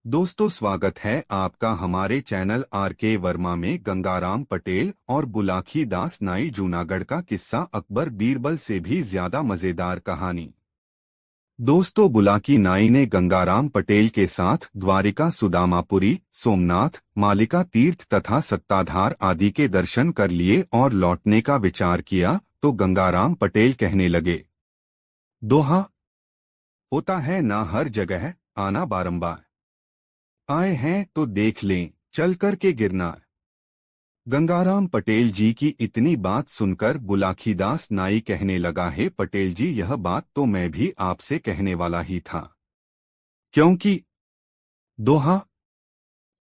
दोस्तों, स्वागत है आपका हमारे चैनल आर.के. वर्मा में। गंगाराम पटेल और बुलाकी दास नाई जूनागढ़ का किस्सा अकबर बीरबल से भी ज्यादा मजेदार कहानी। दोस्तों, बुलाकी नाई ने गंगाराम पटेल के साथ द्वारिका, सुदामापुरी, सोमनाथ, मालिका तीर्थ तथा सत्ताधार आदि के दर्शन कर लिए और लौटने का विचार किया तो गंगाराम पटेल कहने लगे, दोहा होता है ना हर जगह आना बारंबार, आए हैं तो देख लें चल कर के गिरनार। गंगाराम पटेल जी की इतनी बात सुनकर बुलाकीदास नाई कहने लगा, है पटेल जी, यह बात तो मैं भी आपसे कहने वाला ही था, क्योंकि दोहा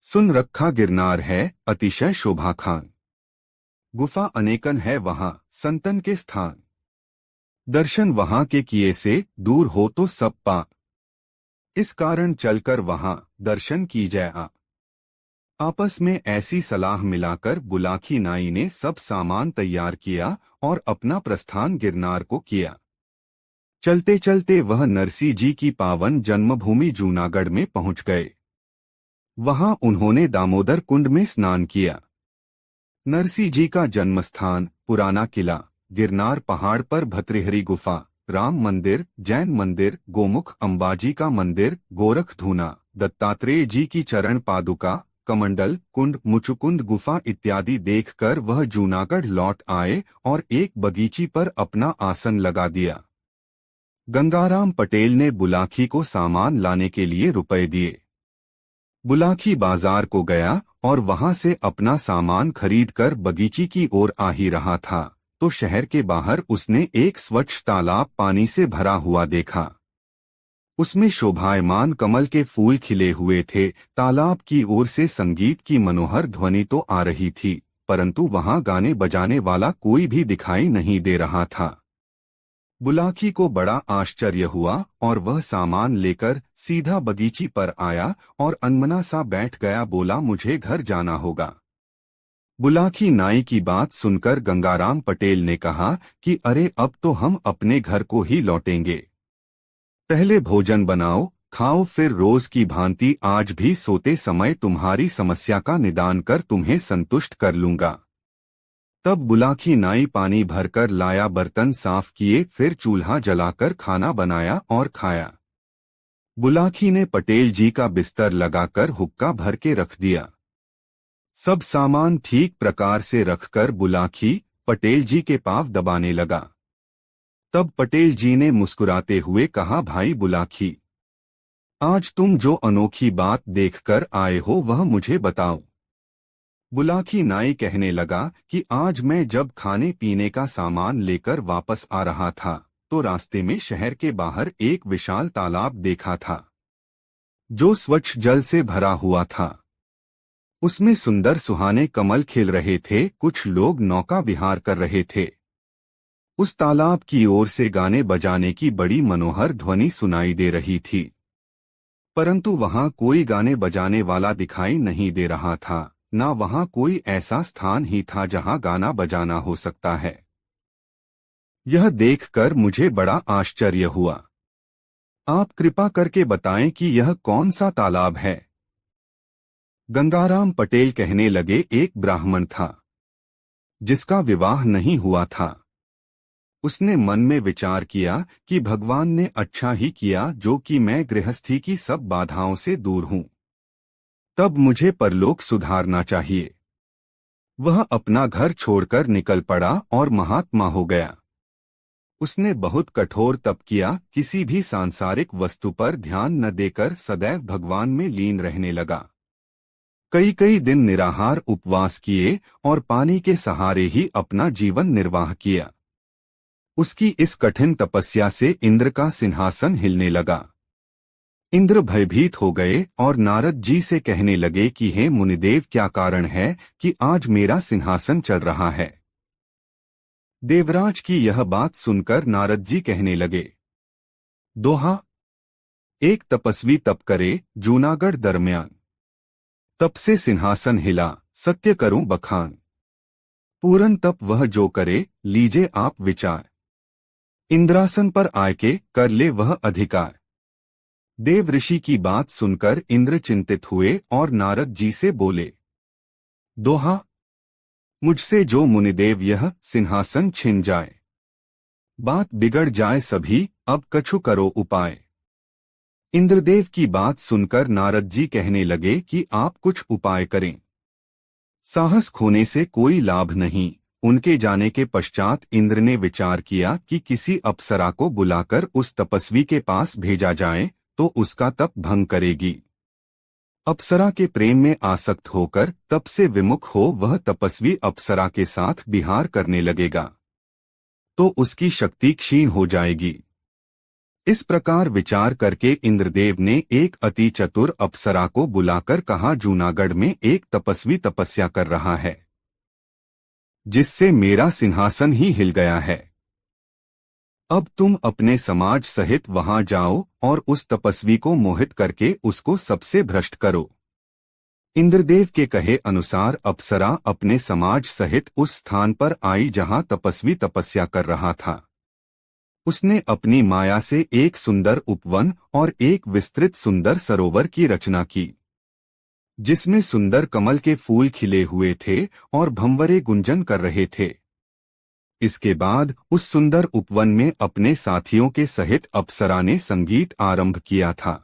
सुन रखा गिरनार है अतिशय शोभा खान, गुफा अनेकन है वहां संतन के स्थान, दर्शन वहां के किए से दूर हो तो सब पाप, इस कारण चलकर वहां दर्शन की जाए। आपस में ऐसी सलाह मिलाकर बुलाकी नाई ने सब सामान तैयार किया और अपना प्रस्थान गिरनार को किया। चलते चलते वह नरसी जी की पावन जन्मभूमि जूनागढ़ में पहुंच गए। वहां उन्होंने दामोदर कुंड में स्नान किया। नरसी जी का जन्मस्थान, पुराना किला, गिरनार पहाड़ पर भतृहरि गुफा, राम मंदिर, जैन मंदिर, गोमुख अंबाजी का मंदिर, गोरखधूना, दत्तात्रेय जी की चरण पादुका, कमंडल कुंड, मुचुकुंद गुफा इत्यादि देखकर वह जूनागढ़ लौट आए और एक बगीची पर अपना आसन लगा दिया। गंगाराम पटेल ने बुलाकी को सामान लाने के लिए रुपए दिए। बुलाकी बाजार को गया और वहां से अपना सामान खरीदकर बगीची की ओर आ ही रहा था तो शहर के बाहर उसने एक स्वच्छ तालाब पानी से भरा हुआ देखा। उसमें शोभायमान कमल के फूल खिले हुए थे। तालाब की ओर से संगीत की मनोहर ध्वनि तो आ रही थी, परंतु वहां गाने बजाने वाला कोई भी दिखाई नहीं दे रहा था। बुलाकी को बड़ा आश्चर्य हुआ और वह सामान लेकर सीधा बगीची पर आया और अनमना सा बैठ गया। बोला, मुझे घर जाना होगा। बुलाकी नाई की बात सुनकर गंगाराम पटेल ने कहा कि अरे, अब तो हम अपने घर को ही लौटेंगे। पहले भोजन बनाओ, खाओ, फिर रोज की भांति आज भी सोते समय तुम्हारी समस्या का निदान कर तुम्हें संतुष्ट कर लूंगा। तब बुलाकी नाई पानी भरकर लाया, बर्तन साफ किए, फिर चूल्हा जलाकर खाना बनाया और खाया। बुलाकी ने पटेल जी का बिस्तर लगाकर हुक्का भर के रख दिया। सब सामान ठीक प्रकार से रखकर बुलाकी पटेल जी के पांव दबाने लगा। तब पटेल जी ने मुस्कुराते हुए कहा, भाई बुलाकी, आज तुम जो अनोखी बात देखकर आए हो वह मुझे बताओ। बुलाकी नाई कहने लगा कि आज मैं जब खाने पीने का सामान लेकर वापस आ रहा था तो रास्ते में शहर के बाहर एक विशाल तालाब देखा था जो स्वच्छ जल से भरा हुआ था। उसमें सुंदर सुहाने कमल खिल रहे थे। कुछ लोग नौका विहार कर रहे थे। उस तालाब की ओर से गाने बजाने की बड़ी मनोहर ध्वनि सुनाई दे रही थी, परंतु वहां कोई गाने बजाने वाला दिखाई नहीं दे रहा था। ना वहां कोई ऐसा स्थान ही था जहां गाना बजाना हो सकता है। यह देखकर मुझे बड़ा आश्चर्य हुआ। आप कृपा करके बताएं कि यह कौन सा तालाब है। गंगाराम पटेल कहने लगे, एक ब्राह्मण था जिसका विवाह नहीं हुआ था। उसने मन में विचार किया कि भगवान ने अच्छा ही किया जो कि मैं गृहस्थी की सब बाधाओं से दूर हूं। तब मुझे परलोक सुधारना चाहिए। वह अपना घर छोड़कर निकल पड़ा और महात्मा हो गया। उसने बहुत कठोर तप किया, किसी भी सांसारिक वस्तु पर ध्यान न देकर सदैव भगवान में लीन रहने लगा। कई कई दिन निराहार उपवास किए और पानी के सहारे ही अपना जीवन निर्वाह किया। उसकी इस कठिन तपस्या से इंद्र का सिंहासन हिलने लगा। इंद्र भयभीत हो गए और नारद जी से कहने लगे कि हे मुनिदेव, क्या कारण है कि आज मेरा सिंहासन चल रहा है। देवराज की यह बात सुनकर नारद जी कहने लगे, दोहा, एक तपस्वी तप करे जूनागढ़ दरमियान, तप से सिंहासन हिला सत्य करूं बखान, पूरन तप वह जो करे लीजे आप विचार, इंद्रासन पर आके कर ले वह अधिकार। देव ऋषि की बात सुनकर इंद्र चिंतित हुए और नारद जी से बोले, दोहा, मुझसे जो मुनिदेव यह सिंहासन छिन जाए, बात बिगड़ जाए सभी, अब कछु करो उपाय। इंद्रदेव की बात सुनकर नारद जी कहने लगे कि आप कुछ उपाय करें। साहस खोने से कोई लाभ नहीं। उनके जाने के पश्चात इंद्र ने विचार किया कि किसी अप्सरा को बुलाकर उस तपस्वी के पास भेजा जाए तो उसका तप भंग करेगी। अप्सरा के प्रेम में आसक्त होकर तप से विमुख हो वह तपस्वी अप्सरा के साथ विहार करने लगेगा तो उसकी शक्ति क्षीण हो जाएगी। इस प्रकार विचार करके इंद्रदेव ने एक अति चतुर अप्सरा को बुलाकर कहा, जूनागढ़ में एक तपस्वी तपस्या कर रहा है जिससे मेरा सिंहासन ही हिल गया है। अब तुम अपने समाज सहित वहां जाओ और उस तपस्वी को मोहित करके उसको सबसे भ्रष्ट करो। इंद्रदेव के कहे अनुसार अप्सरा अपने समाज सहित उस स्थान पर आई जहां तपस्वी तपस्या कर रहा था। उसने अपनी माया से एक सुंदर उपवन और एक विस्तृत सुंदर सरोवर की रचना की जिसमें सुंदर कमल के फूल खिले हुए थे और भंवरे गुंजन कर रहे थे। इसके बाद उस सुंदर उपवन में अपने साथियों के सहित अप्सरा ने संगीत आरंभ किया था,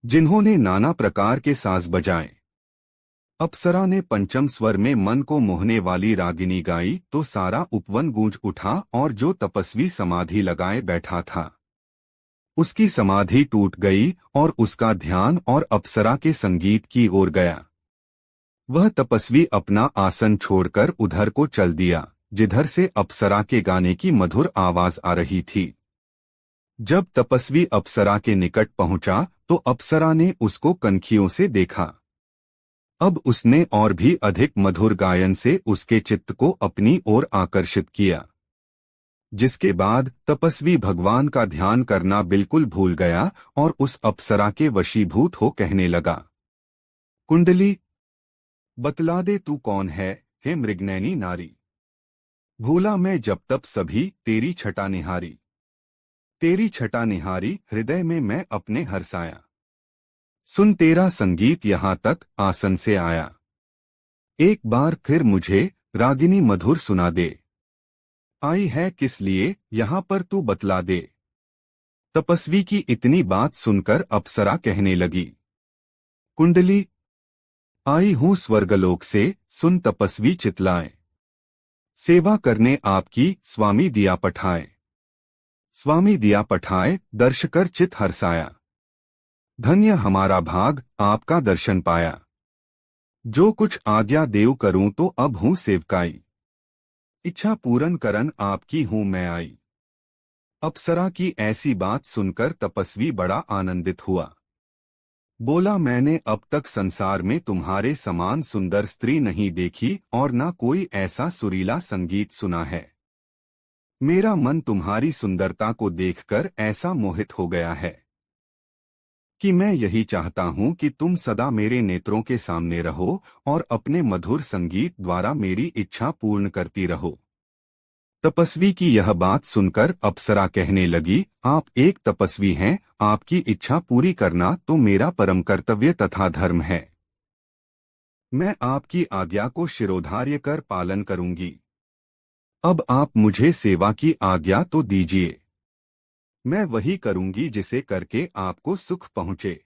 जिन्होंने नाना प्रकार के साज बजाए। अप्सरा ने पंचम स्वर में मन को मोहने वाली रागिनी गाई तो सारा उपवन गूंज उठा और जो तपस्वी समाधि लगाए बैठा था उसकी समाधि टूट गई और उसका ध्यान और अप्सरा के संगीत की ओर गया। वह तपस्वी अपना आसन छोड़कर उधर को चल दिया जिधर से अप्सरा के गाने की मधुर आवाज आ रही थी। जब तपस्वी अप्सरा के निकट पहुंचा तो अप्सरा ने उसको कनखियों से देखा। अब उसने और भी अधिक मधुर गायन से उसके चित्त को अपनी ओर आकर्षित किया, जिसके बाद तपस्वी भगवान का ध्यान करना बिल्कुल भूल गया और उस अप्सरा के वशीभूत हो कहने लगा, कुंडली, बतला दे तू कौन है, हे मृगनैनी नारी। भूला मैं जब तब सभी तेरी छटा निहारी। तेरी छटा निहारी हृदय में मैं अपने हर्षाया। सुन तेरा संगीत यहाँ तक आसन से आया। एक बार फिर मुझे रागिनी मधुर सुना दे। आई है किस लिए यहाँ पर तू बतला दे। तपस्वी की इतनी बात सुनकर अप्सरा कहने लगी, कुंडली, आई हूँ स्वर्गलोक से, सुन तपस्वी चितलाए। सेवा करने आपकी स्वामी दिया पठाए। स्वामी दिया पठाए दर्श कर चित हर्षाया। धन्य हमारा भाग आपका दर्शन पाया। जो कुछ आज्ञा देव करूं तो अब हूँ सेवकाई। इच्छा पूरन करन आपकी हूं मैं आई। अप्सरा की ऐसी बात सुनकर तपस्वी बड़ा आनंदित हुआ। बोला, मैंने अब तक संसार में तुम्हारे समान सुंदर स्त्री नहीं देखी और न कोई ऐसा सुरीला संगीत सुना है। मेरा मन तुम्हारी सुंदरता को देखकर ऐसा मोहित हो गया है कि मैं यही चाहता हूँ कि तुम सदा मेरे नेत्रों के सामने रहो और अपने मधुर संगीत द्वारा मेरी इच्छा पूर्ण करती रहो। तपस्वी की यह बात सुनकर अप्सरा कहने लगी, आप एक तपस्वी हैं, आपकी इच्छा पूरी करना तो मेरा परम कर्तव्य तथा धर्म है। मैं आपकी आज्ञा को शिरोधार्य कर पालन करूंगी। अब आप मुझे सेवा की आज्ञा तो दीजिए। मैं वही करूंगी जिसे करके आपको सुख पहुंचे।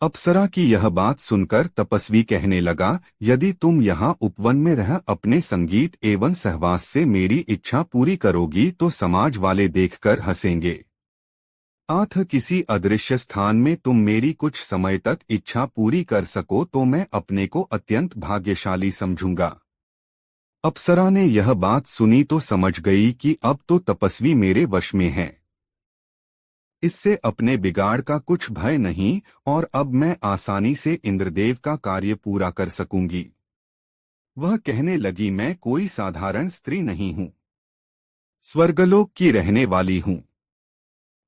अप्सरा की यह बात सुनकर तपस्वी कहने लगा, यदि तुम यहाँ उपवन में रह अपने संगीत एवं सहवास से मेरी इच्छा पूरी करोगी तो समाज वाले देखकर हंसेंगे। आथ किसी अदृश्य स्थान में तुम मेरी कुछ समय तक इच्छा पूरी कर सको तो मैं अपने को अत्यंत भाग्यशाली समझूंगा। अप्सरा ने यह बात सुनी तो समझ गई कि अब तो तपस्वी मेरे वश में है। इससे अपने बिगाड़ का कुछ भय नहीं और अब मैं आसानी से इंद्रदेव का कार्य पूरा कर सकूंगी। वह कहने लगी, मैं कोई साधारण स्त्री नहीं हूं, स्वर्गलोक की रहने वाली हूं।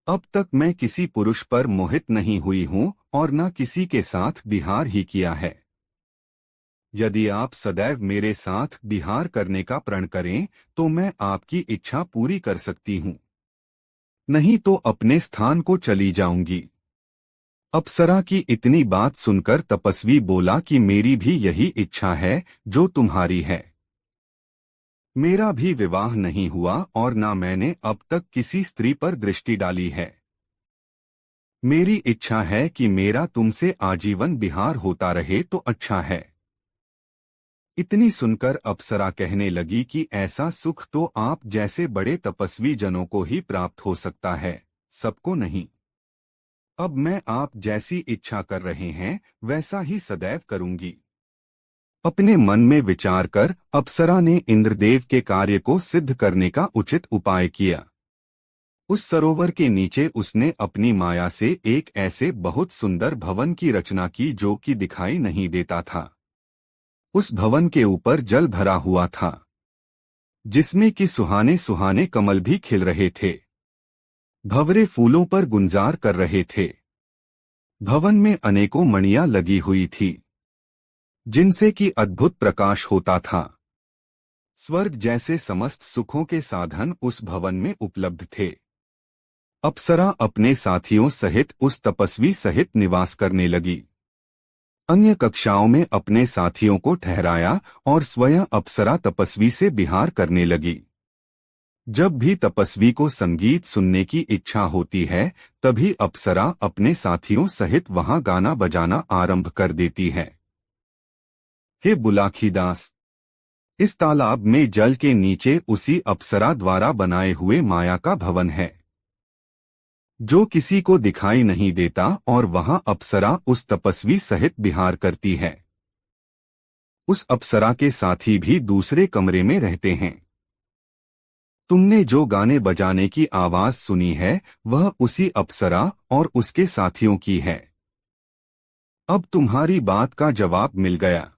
अब तक मैं किसी पुरुष पर मोहित नहीं हुई हूं और न किसी के साथ विहार ही किया है। यदि आप सदैव मेरे साथ विहार करने का प्रण करें तो मैं आपकी इच्छा पूरी कर सकती हूं, नहीं तो अपने स्थान को चली जाऊंगी। अप्सरा की इतनी बात सुनकर तपस्वी बोला कि मेरी भी यही इच्छा है जो तुम्हारी है। मेरा भी विवाह नहीं हुआ और न मैंने अब तक किसी स्त्री पर दृष्टि डाली है। मेरी इच्छा है कि मेरा तुमसे आजीवन विहार होता रहे तो अच्छा है। इतनी सुनकर अप्सरा कहने लगी कि ऐसा सुख तो आप जैसे बड़े तपस्वी जनों को ही प्राप्त हो सकता है, सबको नहीं। अब मैं आप जैसी इच्छा कर रहे हैं वैसा ही सदैव करूंगी। अपने मन में विचार कर अप्सरा ने इंद्रदेव के कार्य को सिद्ध करने का उचित उपाय किया। उस सरोवर के नीचे उसने अपनी माया से एक ऐसे बहुत सुंदर भवन की रचना की जो कि दिखाई नहीं देता था। उस भवन के ऊपर जल भरा हुआ था, जिसमें कि सुहाने सुहाने कमल भी खिल रहे थे, भंवरे फूलों पर गुंजार कर रहे थे। भवन में अनेकों मणियां लगी हुई थी, जिनसे कि अद्भुत प्रकाश होता था। स्वर्ग जैसे समस्त सुखों के साधन उस भवन में उपलब्ध थे। अप्सरा अपने साथियों सहित उस तपस्वी सहित निवास करने लगी। अन्य कक्षाओं में अपने साथियों को ठहराया और स्वयं अप्सरा तपस्वी से विहार करने लगी। जब भी तपस्वी को संगीत सुनने की इच्छा होती है, तभी अप्सरा अपने साथियों सहित वहां गाना बजाना आरंभ कर देती है। हे बुलाखीदास, इस तालाब में जल के नीचे उसी अप्सरा द्वारा बनाए हुए माया का भवन है, जो किसी को दिखाई नहीं देता, और वहां अप्सरा उस तपस्वी सहित विहार करती है। उस अप्सरा के साथी भी दूसरे कमरे में रहते हैं। तुमने जो गाने बजाने की आवाज सुनी है वह उसी अप्सरा और उसके साथियों की है। अब तुम्हारी बात का जवाब मिल गया।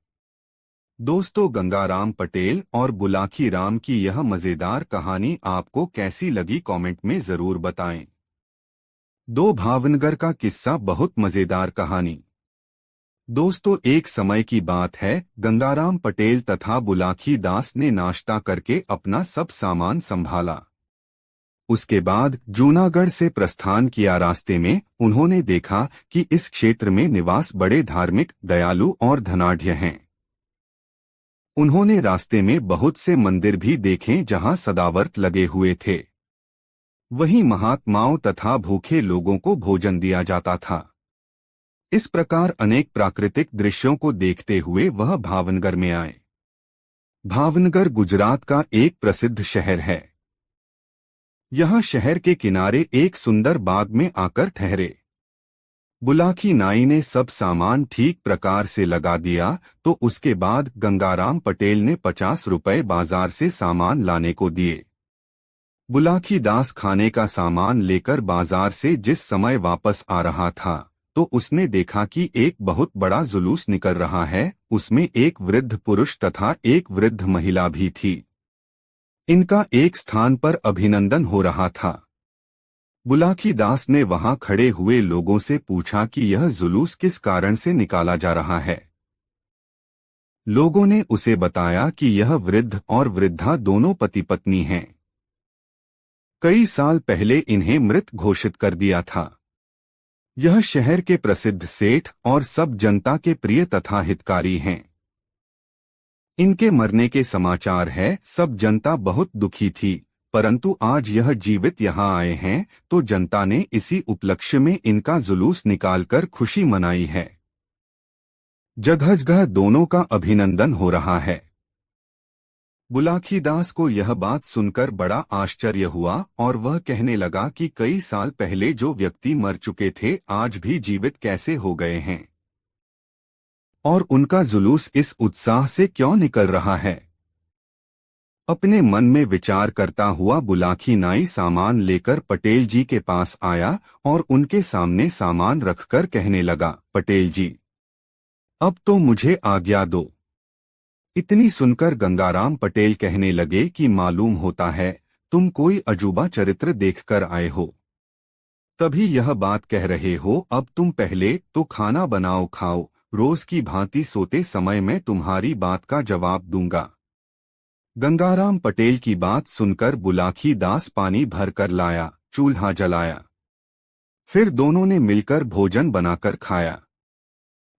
दोस्तों, गंगाराम पटेल और बुलाकी राम की यह मजेदार कहानी आपको कैसी लगी कमेंट में जरूर बताएं। दो भावनगर का किस्सा बहुत मजेदार कहानी। दोस्तों, एक समय की बात है, गंगाराम पटेल तथा बुलाकी दास ने नाश्ता करके अपना सब सामान संभाला। उसके बाद जूनागढ़ से प्रस्थान किया। रास्ते में उन्होंने देखा कि इस क्षेत्र में निवास बड़े धार्मिक, दयालु और धनाढ्य हैं। उन्होंने रास्ते में बहुत से मंदिर भी देखे जहां सदाव्रत लगे हुए थे। वहीं महात्माओं तथा भूखे लोगों को भोजन दिया जाता था। इस प्रकार अनेक प्राकृतिक दृश्यों को देखते हुए वह भावनगर में आए। भावनगर गुजरात का एक प्रसिद्ध शहर है। यह शहर के किनारे एक सुंदर बाग में आकर ठहरे। बुलाकी नाई ने सब सामान ठीक प्रकार से लगा दिया तो उसके बाद गंगाराम पटेल ने 50 रुपए बाजार से सामान लाने को दिए। बुलाकी दास खाने का सामान लेकर बाजार से जिस समय वापस आ रहा था तो उसने देखा कि एक बहुत बड़ा जुलूस निकल रहा है। उसमें एक वृद्ध पुरुष तथा एक वृद्ध महिला भी थी। इनका एक स्थान पर अभिनंदन हो रहा था। बुलाकी दास ने वहां खड़े हुए लोगों से पूछा कि यह जुलूस किस कारण से निकाला जा रहा है। लोगों ने उसे बताया कि यह वृद्ध और वृद्धा दोनों पति पत्नी हैं। कई साल पहले इन्हें मृत घोषित कर दिया था। यह शहर के प्रसिद्ध सेठ और सब जनता के प्रिय तथा हितकारी हैं। इनके मरने के समाचार है। सब जनता बहुत दुखी थी, परंतु आज यह जीवित यहाँ आए हैं तो जनता ने इसी उपलक्ष्य में इनका जुलूस निकालकर खुशी मनाई है। जगह जगह दोनों का अभिनंदन हो रहा है। बुलाकी दास को यह बात सुनकर बड़ा आश्चर्य हुआ और वह कहने लगा कि कई साल पहले जो व्यक्ति मर चुके थे आज भी जीवित कैसे हो गए हैं, और उनका जुलूस इस उत्साह से क्यों निकल रहा है। अपने मन में विचार करता हुआ बुलाकी नाई सामान लेकर पटेल जी के पास आया और उनके सामने सामान रखकर कहने लगा, पटेल जी, अब तो मुझे आज्ञा दो। इतनी सुनकर गंगाराम पटेल कहने लगे कि मालूम होता है तुम कोई अजूबा चरित्र देखकर आए हो, तभी यह बात कह रहे हो। अब तुम पहले तो खाना बनाओ, खाओ, रोज की भांति सोते समय मैं तुम्हारी बात का जवाब दूंगा। गंगाराम पटेल की बात सुनकर बुलाकी दास पानी भरकर लाया, चूल्हा जलाया। फिर दोनों ने मिलकर भोजन बनाकर खाया।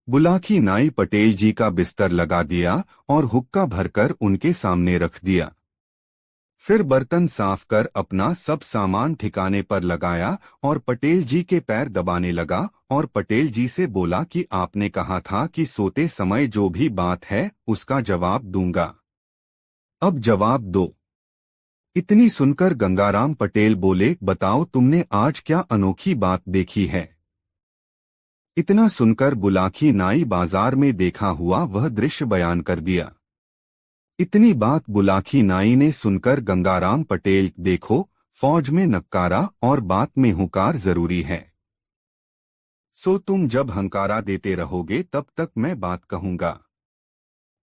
बुलाकी नाई पटेल जी का बिस्तर लगा दिया और हुक्का भरकर उनके सामने रख दिया। फिर बर्तन साफ कर अपना सब सामान ठिकाने पर लगाया और पटेल जी के पैर दबाने लगा और पटेल जी से बोला कि आपने कहा था कि सोते समय जो भी बात है उसका जवाब दूंगा, अब जवाब दो। इतनी सुनकर गंगाराम पटेल बोले, बताओ तुमने आज क्या अनोखी बात देखी है। इतना सुनकर बुलाकी नाई बाजार में देखा हुआ वह दृश्य बयान कर दिया। इतनी बात बुलाकी नाई ने सुनकर गंगाराम पटेल, देखो फौज में नक्कारा और बात में हुंकार जरूरी है। सो तुम जब हंकारा देते रहोगे तब तक मैं बात कहूंगा,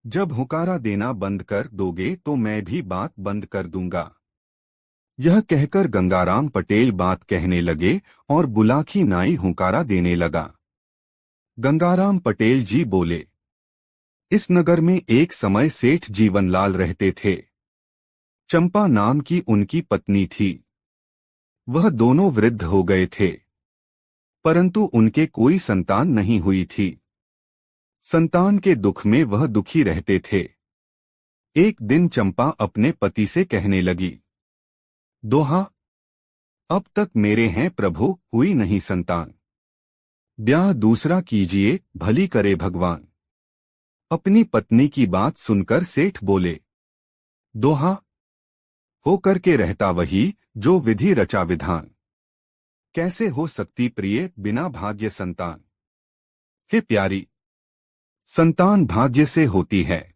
जब हुंकारा देना बंद कर दोगे तो मैं भी बात बंद कर दूंगा। यह कहकर गंगाराम पटेल बात कहने लगे और बुलाकी नाई हुंकारा देने लगा। गंगाराम पटेल जी बोले, इस नगर में एक समय सेठ जीवनलाल रहते थे। चंपा नाम की उनकी पत्नी थी। वह दोनों वृद्ध हो गए थे, परंतु उनके कोई संतान नहीं हुई थी। संतान के दुख में वह दुखी रहते थे। एक दिन चंपा अपने पति से कहने लगी, दोहा, अब तक मेरे हैं प्रभु, हुई नहीं संतान। ब्याह दूसरा कीजिए, भली करे भगवान। अपनी पत्नी की बात सुनकर सेठ बोले, दोहा, हो करके रहता वही जो विधि रचा विधान। कैसे हो सकती प्रिय बिना भाग्य संतान। हे प्यारी, संतान भाग्य से होती है।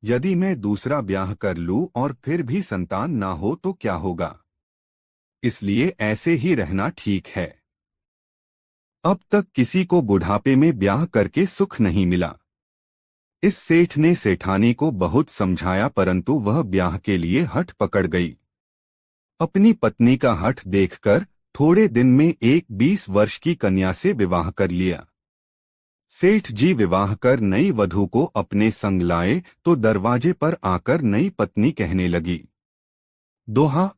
यदि मैं दूसरा ब्याह कर लूं और फिर भी संतान ना हो तो क्या होगा। इसलिए ऐसे ही रहना ठीक है। अब तक किसी को बुढ़ापे में ब्याह करके सुख नहीं मिला। इस सेठ ने सेठानी को बहुत समझाया, परंतु वह ब्याह के लिए हठ पकड़ गई। अपनी पत्नी का हठ देखकर थोड़े दिन में एक 20 वर्ष की कन्या से विवाह कर लिया। सेठ जी विवाह कर नई वधू को अपने संग लाए तो दरवाजे पर आकर नई पत्नी कहने लगी, दोहा,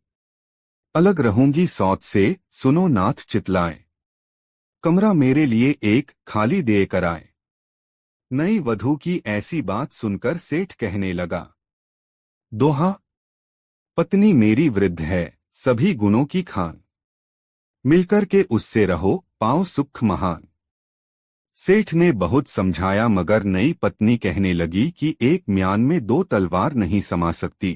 अलग रहूंगी सौत से, सुनो नाथ चितलाए। कमरा मेरे लिए एक खाली दे कराए। नई वधू की ऐसी बात सुनकर सेठ कहने लगा, दोहा, पत्नी मेरी वृद्ध है, सभी गुणों की खान। मिलकर के उससे रहो, पाओ सुख महान। सेठ ने बहुत समझाया मगर नई पत्नी कहने लगी कि एक म्यान में 2 तलवार नहीं समा सकती।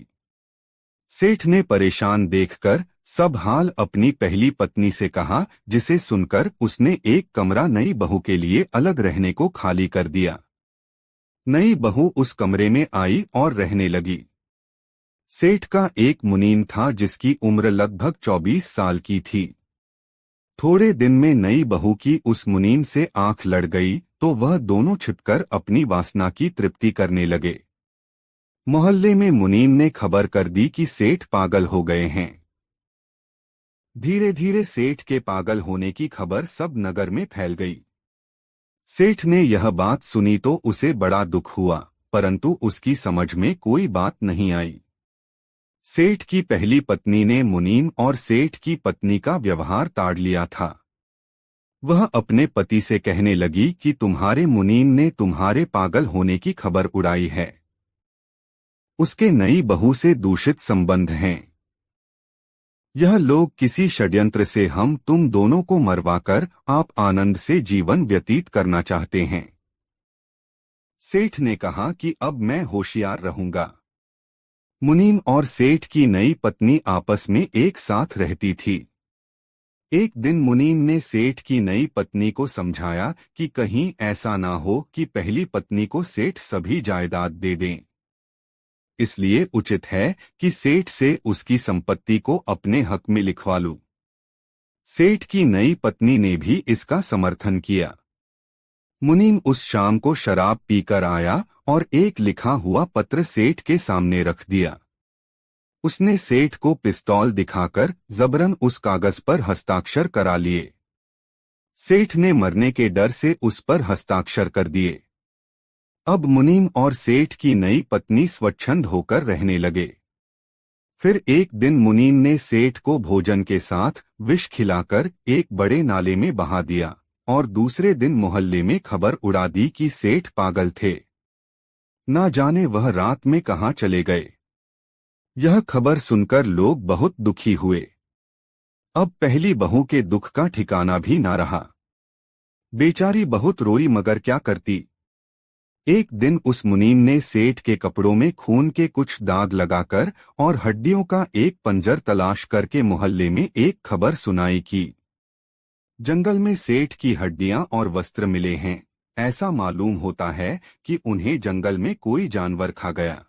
सेठ ने परेशान देखकर सब हाल अपनी पहली पत्नी से कहा, जिसे सुनकर उसने एक कमरा नई बहू के लिए अलग रहने को खाली कर दिया। नई बहू उस कमरे में आई और रहने लगी। सेठ का एक मुनीम था जिसकी उम्र लगभग 24 साल की थी। थोड़े दिन में नई बहू की उस मुनीम से आंख लड़ गई तो वह दोनों छिपकर अपनी वासना की तृप्ति करने लगे। मोहल्ले में मुनीम ने खबर कर दी कि सेठ पागल हो गए हैं। धीरे धीरे सेठ के पागल होने की खबर सब नगर में फैल गई। सेठ ने यह बात सुनी तो उसे बड़ा दुख हुआ, परंतु उसकी समझ में कोई बात नहीं आई। सेठ की पहली पत्नी ने मुनीम और सेठ की पत्नी का व्यवहार ताड़ लिया था। वह अपने पति से कहने लगी कि तुम्हारे मुनीम ने तुम्हारे पागल होने की खबर उड़ाई है। उसके नई बहू से दूषित संबंध हैं। यह लोग किसी षड्यंत्र से हम तुम दोनों को मरवाकर आप आनंद से जीवन व्यतीत करना चाहते हैं। सेठ ने कहा कि अब मैं होशियार रहूंगा। मुनीम और सेठ की नई पत्नी आपस में एक साथ रहती थी। एक दिन मुनीम ने सेठ की नई पत्नी को समझाया कि कहीं ऐसा ना हो कि पहली पत्नी को सेठ सभी जायदाद दे दें। इसलिए उचित है कि सेठ से उसकी संपत्ति को अपने हक में लिखवा लूं। सेठ की नई पत्नी ने भी इसका समर्थन किया। मुनीम उस शाम को शराब पीकर आया और एक लिखा हुआ पत्र सेठ के सामने रख दिया। उसने सेठ को पिस्तौल दिखाकर जबरन उस कागज पर हस्ताक्षर करा लिए। सेठ ने मरने के डर से उस पर हस्ताक्षर कर दिए। अब मुनीम और सेठ की नई पत्नी स्वच्छंद होकर रहने लगे। फिर एक दिन मुनीम ने सेठ को भोजन के साथ विष खिलाकर एक बड़े नाले में बहा दिया और दूसरे दिन मोहल्ले में खबर उड़ा दी कि सेठ पागल थे। ना जाने वह रात में कहाँ चले गए। यह खबर सुनकर लोग बहुत दुखी हुए। अब पहली बहू के दुख का ठिकाना भी ना रहा। बेचारी बहुत रोई मगर क्या करती। एक दिन उस मुनीम ने सेठ के कपड़ों में खून के कुछ दाग लगाकर और हड्डियों का एक पंजर तलाश करके मोहल्ले में एक खबर सुनाई कि जंगल में सेठ की हड्डियां और वस्त्र मिले हैं। ऐसा मालूम होता है कि उन्हें जंगल में कोई जानवर खा गया।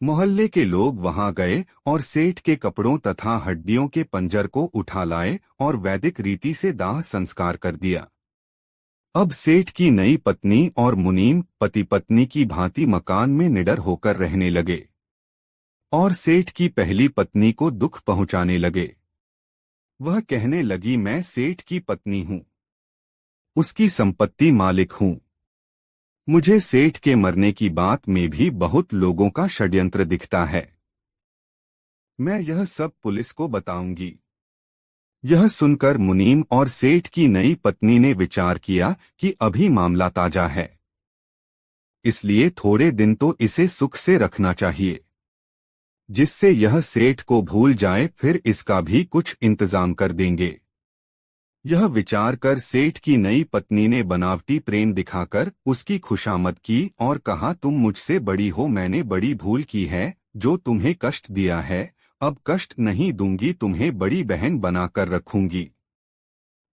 मोहल्ले के लोग वहां गए और सेठ के कपड़ों तथा हड्डियों के पंजर को उठा लाए और वैदिक रीति से दाह संस्कार कर दिया। अब सेठ की नई पत्नी और मुनीम पति पत्नी की भांति मकान में निडर होकर रहने लगे और सेठ की पहली पत्नी को दुख पहुंचाने लगे। वह कहने लगी, मैं सेठ की पत्नी हूं, उसकी संपत्ति मालिक हूं। मुझे सेठ के मरने की बात में भी बहुत लोगों का षड्यंत्र दिखता है। मैं यह सब पुलिस को बताऊंगी। यह सुनकर मुनीम और सेठ की नई पत्नी ने विचार किया कि अभी मामला ताजा है, इसलिए थोड़े दिन तो इसे सुख से रखना चाहिए, जिससे यह सेठ को भूल जाए, फिर इसका भी कुछ इंतजाम कर देंगे। यह विचार कर सेठ की नई पत्नी ने बनावटी प्रेम दिखाकर उसकी खुशामद की और कहा, तुम मुझसे बड़ी हो, मैंने बड़ी भूल की है जो तुम्हें कष्ट दिया है। अब कष्ट नहीं दूंगी, तुम्हें बड़ी बहन बनाकर रखूंगी।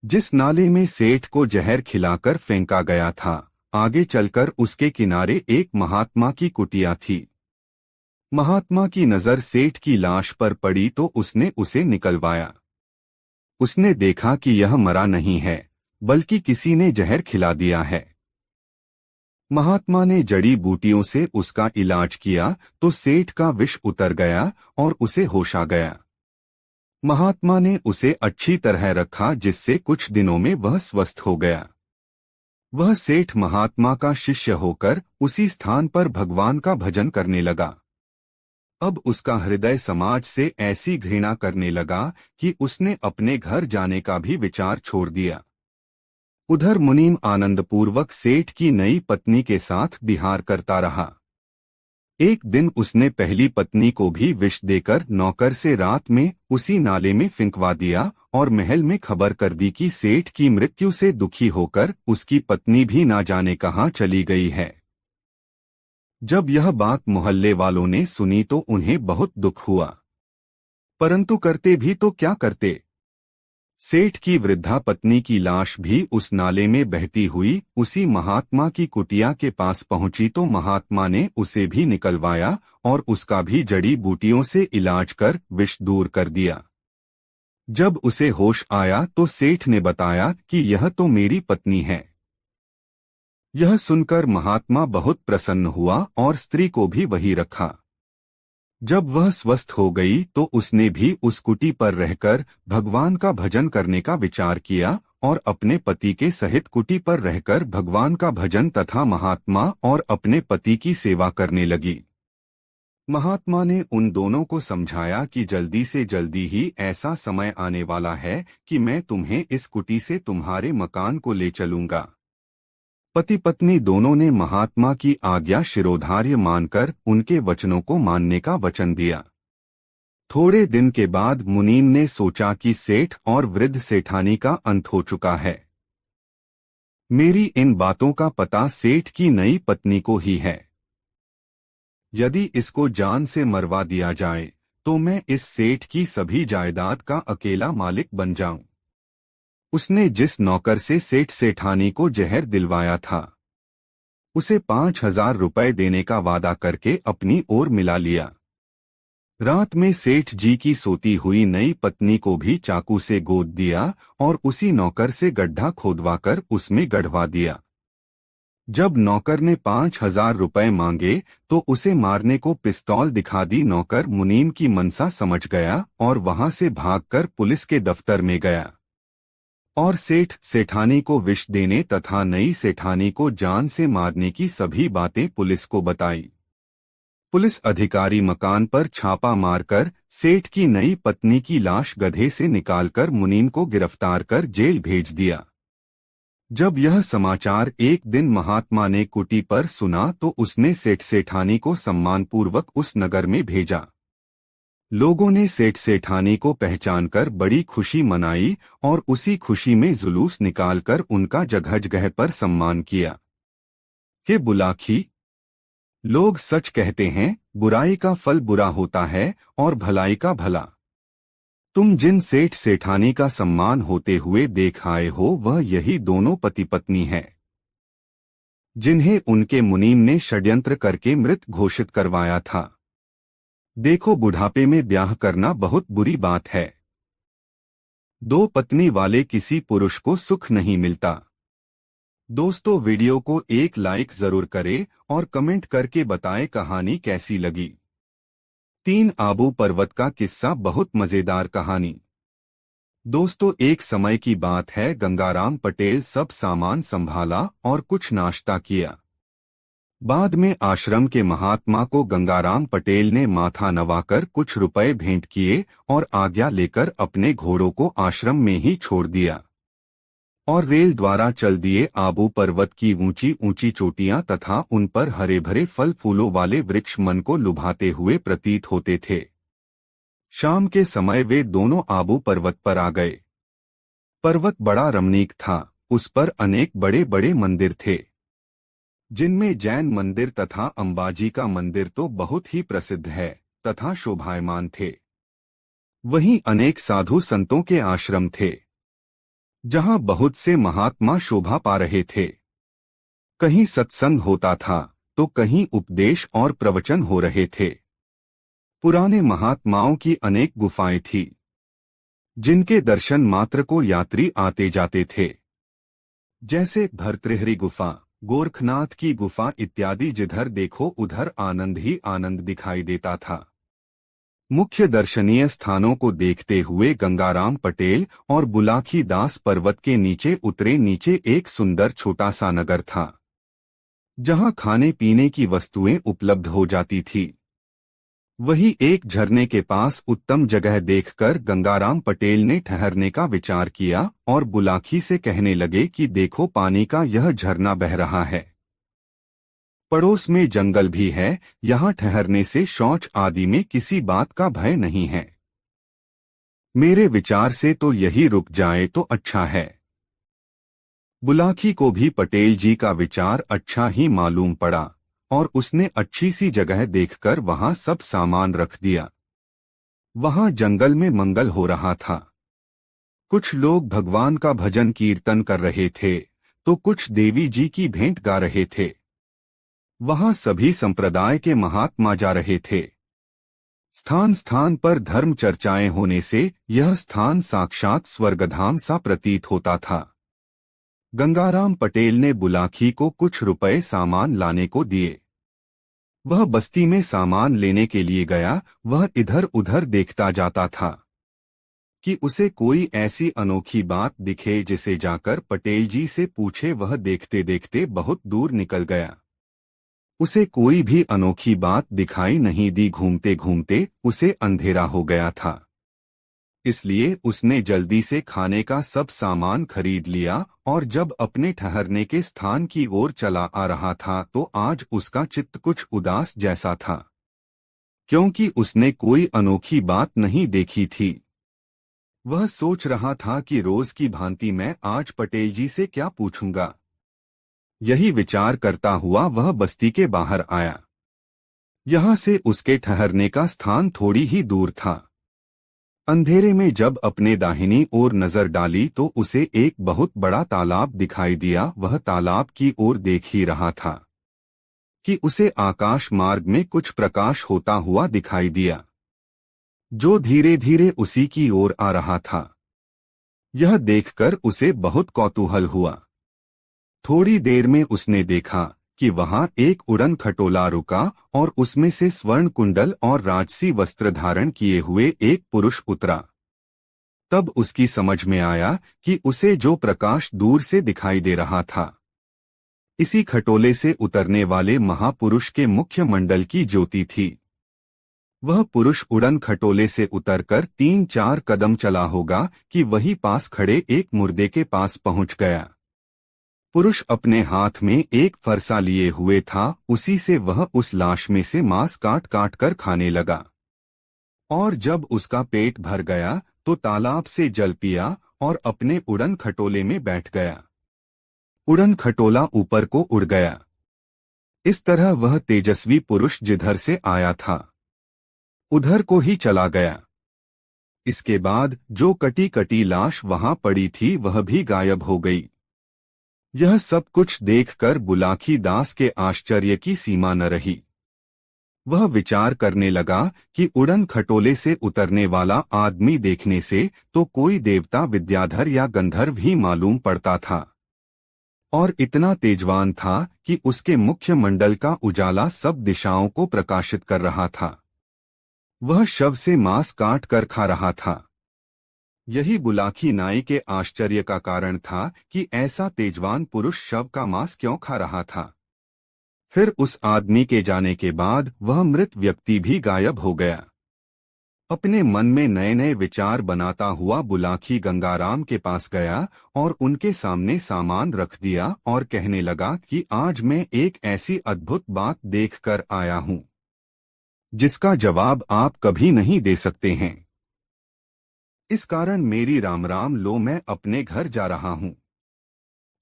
जिस नाले में सेठ को जहर खिलाकर फेंका गया था, आगे चलकर उसके किनारे एक महात्मा की कुटिया थी। महात्मा की नजर सेठ की लाश पर पड़ी तो उसने उसे निकलवाया। उसने देखा कि यह मरा नहीं है, बल्कि किसी ने जहर खिला दिया है। महात्मा ने जड़ी बूटियों से उसका इलाज किया तो सेठ का विष उतर गया और उसे होश आ गया। महात्मा ने उसे अच्छी तरह रखा, जिससे कुछ दिनों में वह स्वस्थ हो गया। वह सेठ महात्मा का शिष्य होकर उसी स्थान पर भगवान का भजन करने लगा। अब उसका हृदय समाज से ऐसी घृणा करने लगा कि उसने अपने घर जाने का भी विचार छोड़ दिया। उधर मुनीम आनंदपूर्वक सेठ की नई पत्नी के साथ विहार करता रहा। एक दिन उसने पहली पत्नी को भी विष देकर नौकर से रात में उसी नाले में फिंकवा दिया और महल में खबर कर दी कि सेठ की मृत्यु से दुखी होकर उसकी पत्नी भी ना जाने कहाँ चली गई है। जब यह बात मोहल्ले वालों ने सुनी तो उन्हें बहुत दुख हुआ, परंतु करते भी तो क्या करते। सेठ की वृद्धा पत्नी की लाश भी उस नाले में बहती हुई उसी महात्मा की कुटिया के पास पहुंची तो महात्मा ने उसे भी निकलवाया और उसका भी जड़ी बूटियों से इलाज कर विष दूर कर दिया। जब उसे होश आया तो सेठ ने बताया कि यह तो मेरी पत्नी है। यह सुनकर महात्मा बहुत प्रसन्न हुआ और स्त्री को भी वही रखा। जब वह स्वस्थ हो गई तो उसने भी उस कुटी पर रहकर भगवान का भजन करने का विचार किया और अपने पति के सहित कुटी पर रहकर भगवान का भजन तथा महात्मा और अपने पति की सेवा करने लगी। महात्मा ने उन दोनों को समझाया कि जल्दी से जल्दी ही ऐसा समय आने वाला है कि मैं तुम्हें इस कुटी से तुम्हारे मकान को ले चलूंगा। पति पत्नी दोनों ने महात्मा की आज्ञा शिरोधार्य मानकर उनके वचनों को मानने का वचन दिया। थोड़े दिन के बाद मुनीम ने सोचा कि सेठ और वृद्ध सेठानी का अंत हो चुका है। मेरी इन बातों का पता सेठ की नई पत्नी को ही है। यदि इसको जान से मरवा दिया जाए तो मैं इस सेठ की सभी जायदाद का अकेला मालिक बन जाऊं। उसने जिस नौकर से सेठ सेठानी को जहर दिलवाया था, उसे 5,000 रुपए देने का वादा करके अपनी ओर मिला लिया। रात में सेठ जी की सोती हुई नई पत्नी को भी चाकू से गोद दिया और उसी नौकर से गड्ढा खोदवाकर उसमें गढ़वा दिया। जब नौकर ने 5,000 रुपए मांगे तो उसे मारने को पिस्तौल दिखा दी। नौकर मुनीम की मनसा समझ गया और वहां से भागकर पुलिस के दफ्तर में गया और सेठ सेठानी को विष देने तथा नई सेठानी को जान से मारने की सभी बातें पुलिस को बताई। पुलिस अधिकारी मकान पर छापा मारकर सेठ की नई पत्नी की लाश गधे से निकालकर मुनीम को गिरफ्तार कर जेल भेज दिया। जब यह समाचार एक दिन महात्मा ने कुटी पर सुना तो उसने सेठ सेठानी को सम्मानपूर्वक उस नगर में भेजा। लोगों ने सेठ सेठानी को पहचानकर बड़ी खुशी मनाई और उसी खुशी में जुलूस निकालकर उनका जगह जगह पर सम्मान किया। कि बुलाखी, लोग सच कहते हैं, बुराई का फल बुरा होता है और भलाई का भला। तुम जिन सेठ सेठानी का सम्मान होते हुए देख आए हो वह यही दोनों पति पत्नी हैं, जिन्हें उनके मुनीम ने षड्यंत्र करके मृत घोषित करवाया था। देखो, बुढ़ापे में ब्याह करना बहुत बुरी बात है। दो पत्नी वाले किसी पुरुष को सुख नहीं मिलता। दोस्तों, वीडियो को एक लाइक जरूर करें और कमेंट करके बताएं कहानी कैसी लगी। 3 आबू पर्वत का किस्सा बहुत मजेदार कहानी। दोस्तों, एक समय की बात है, गंगाराम पटेल सब सामान संभाला और कुछ नाश्ता किया। बाद में आश्रम के महात्मा को गंगाराम पटेल ने माथा नवाकर कुछ रुपए भेंट किए और आज्ञा लेकर अपने घोड़ों को आश्रम में ही छोड़ दिया और रेल द्वारा चल दिए। आबू पर्वत की ऊंची ऊंची चोटियां तथा उन पर हरे भरे फल फूलों वाले वृक्ष मन को लुभाते हुए प्रतीत होते थे। शाम के समय वे दोनों आबू पर्वत पर आ गए। पर्वत बड़ा रमणीक था, उस पर अनेक बड़े बड़े मंदिर थे, जिनमें जैन मंदिर तथा अंबाजी का मंदिर तो बहुत ही प्रसिद्ध है तथा शोभायमान थे। वहीं अनेक साधु संतों के आश्रम थे, जहां बहुत से महात्मा शोभा पा रहे थे। कहीं सत्संग होता था तो कहीं उपदेश और प्रवचन हो रहे थे। पुराने महात्माओं की अनेक गुफाएं थी, जिनके दर्शन मात्र को यात्री आते जाते थे, जैसे भर्तृहरि गुफा, गोरखनाथ की गुफा इत्यादि। जिधर देखो उधर आनंद ही आनंद दिखाई देता था। मुख्य दर्शनीय स्थानों को देखते हुए गंगाराम पटेल और बुलाखी दास पर्वत के नीचे उतरे। नीचे एक सुंदर छोटा सा नगर था, जहां खाने पीने की वस्तुएं उपलब्ध हो जाती थी। वही एक झरने के पास उत्तम जगह देखकर गंगाराम पटेल ने ठहरने का विचार किया और बुलाखी से कहने लगे कि देखो, पानी का यह झरना बह रहा है, पड़ोस में जंगल भी है, यहाँ ठहरने से शौच आदि में किसी बात का भय नहीं है। मेरे विचार से तो यही रुक जाए तो अच्छा है। बुलाखी को भी पटेल जी का विचार अच्छा ही मालूम पड़ा और उसने अच्छी सी जगह देखकर वहां सब सामान रख दिया। वहां जंगल में मंगल हो रहा था। कुछ लोग भगवान का भजन कीर्तन कर रहे थे तो कुछ देवी जी की भेंट गा रहे थे। वहां सभी संप्रदाय के महात्मा जा रहे थे। स्थान स्थान पर धर्म चर्चाएं होने से यह स्थान साक्षात स्वर्गधाम सा प्रतीत होता था। गंगाराम पटेल ने बुलाखी को कुछ रुपए सामान लाने को दिए। वह बस्ती में सामान लेने के लिए गया। वह इधर उधर देखता जाता था कि उसे कोई ऐसी अनोखी बात दिखे जिसे जाकर पटेल जी से पूछे। वह देखते देखते बहुत दूर निकल गया। उसे कोई भी अनोखी बात दिखाई नहीं दी। घूमते घूमते उसे अंधेरा हो गया था, इसलिए उसने जल्दी से खाने का सब सामान खरीद लिया और जब अपने ठहरने के स्थान की ओर चला आ रहा था तो आज उसका चित्त कुछ उदास जैसा था, क्योंकि उसने कोई अनोखी बात नहीं देखी थी। वह सोच रहा था कि रोज की भांति मैं आज पटेल जी से क्या पूछूंगा। यही विचार करता हुआ वह बस्ती के बाहर आया। यहाँ से उसके ठहरने का स्थान थोड़ी ही दूर था। अंधेरे में जब अपने दाहिनी ओर नजर डाली तो उसे एक बहुत बड़ा तालाब दिखाई दिया। वह तालाब की ओर देख ही रहा था कि उसे आकाश मार्ग में कुछ प्रकाश होता हुआ दिखाई दिया, जो धीरे धीरे उसी की ओर आ रहा था। यह देखकर उसे बहुत कौतूहल हुआ। थोड़ी देर में उसने देखा कि वहां एक उड़न खटोला रुका और उसमें से स्वर्ण कुंडल और राजसी वस्त्र धारण किए हुए एक पुरुष उतरा। तब उसकी समझ में आया कि उसे जो प्रकाश दूर से दिखाई दे रहा था, इसी खटोले से उतरने वाले महापुरुष के मुख्य मंडल की ज्योति थी। वह पुरुष उड़न खटोले से उतरकर 3-4 कदम चला होगा कि वही पास खड़े एक मुर्दे के पास पहुंच गया। पुरुष अपने हाथ में एक फरसा लिए हुए था, उसी से वह उस लाश में से मांस काट काट कर खाने लगा। और जब उसका पेट भर गया तो तालाब से जल पिया और अपने उड़न खटोले में बैठ गया। उड़न खटोला ऊपर को उड़ गया। इस तरह वह तेजस्वी पुरुष जिधर से आया था उधर को ही चला गया। इसके बाद जो कटी कटी लाश वहां पड़ी थी वह भी गायब हो गई। यह सब कुछ देखकर बुलाकी दास के आश्चर्य की सीमा न रही। वह विचार करने लगा कि उड़न खटोले से उतरने वाला आदमी देखने से तो कोई देवता, विद्याधर या गंधर्व ही मालूम पड़ता था, और इतना तेजवान था कि उसके मुख्य मंडल का उजाला सब दिशाओं को प्रकाशित कर रहा था। वह शव से मांस काट कर खा रहा था। यही बुलाकी नाई के आश्चर्य का कारण था कि ऐसा तेजवान पुरुष शव का मांस क्यों खा रहा था। फिर उस आदमी के जाने के बाद वह मृत व्यक्ति भी गायब हो गया। अपने मन में नए नए विचार बनाता हुआ बुलाकी गंगाराम के पास गया और उनके सामने सामान रख दिया और कहने लगा कि आज मैं एक ऐसी अद्भुत बात देखकर आया हूं जिसका जवाब आप कभी नहीं दे सकते हैं। इस कारण मेरी राम राम लो, मैं अपने घर जा रहा हूं।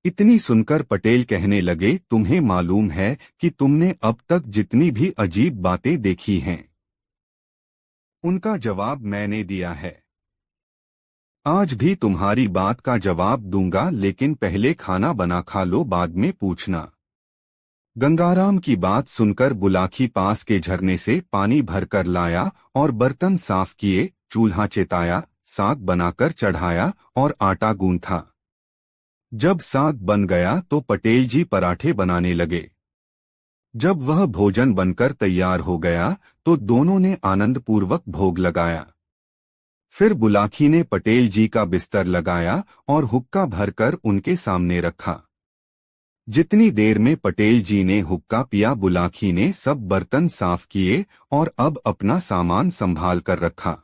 इतनी सुनकर पटेल कहने लगे, तुम्हें मालूम है कि तुमने अब तक जितनी भी अजीब बातें देखी हैं उनका जवाब मैंने दिया है। आज भी तुम्हारी बात का जवाब दूंगा, लेकिन पहले खाना बना खा लो, बाद में पूछना। गंगाराम की बात सुनकर बुलाकी पास के झरने से पानी भरकर लाया और बर्तन साफ किए, चूल्हा चेताया, साग बनाकर चढ़ाया और आटा गूंथा। जब साग बन गया तो पटेल जी पराठे बनाने लगे। जब वह भोजन बनकर तैयार हो गया तो दोनों ने आनंदपूर्वक भोग लगाया। फिर बुलाकी ने पटेल जी का बिस्तर लगाया और हुक्का भरकर उनके सामने रखा। जितनी देर में पटेल जी ने हुक्का पिया, बुलाकी ने सब बर्तन साफ किए और अब अपना सामान संभाल कर रखा।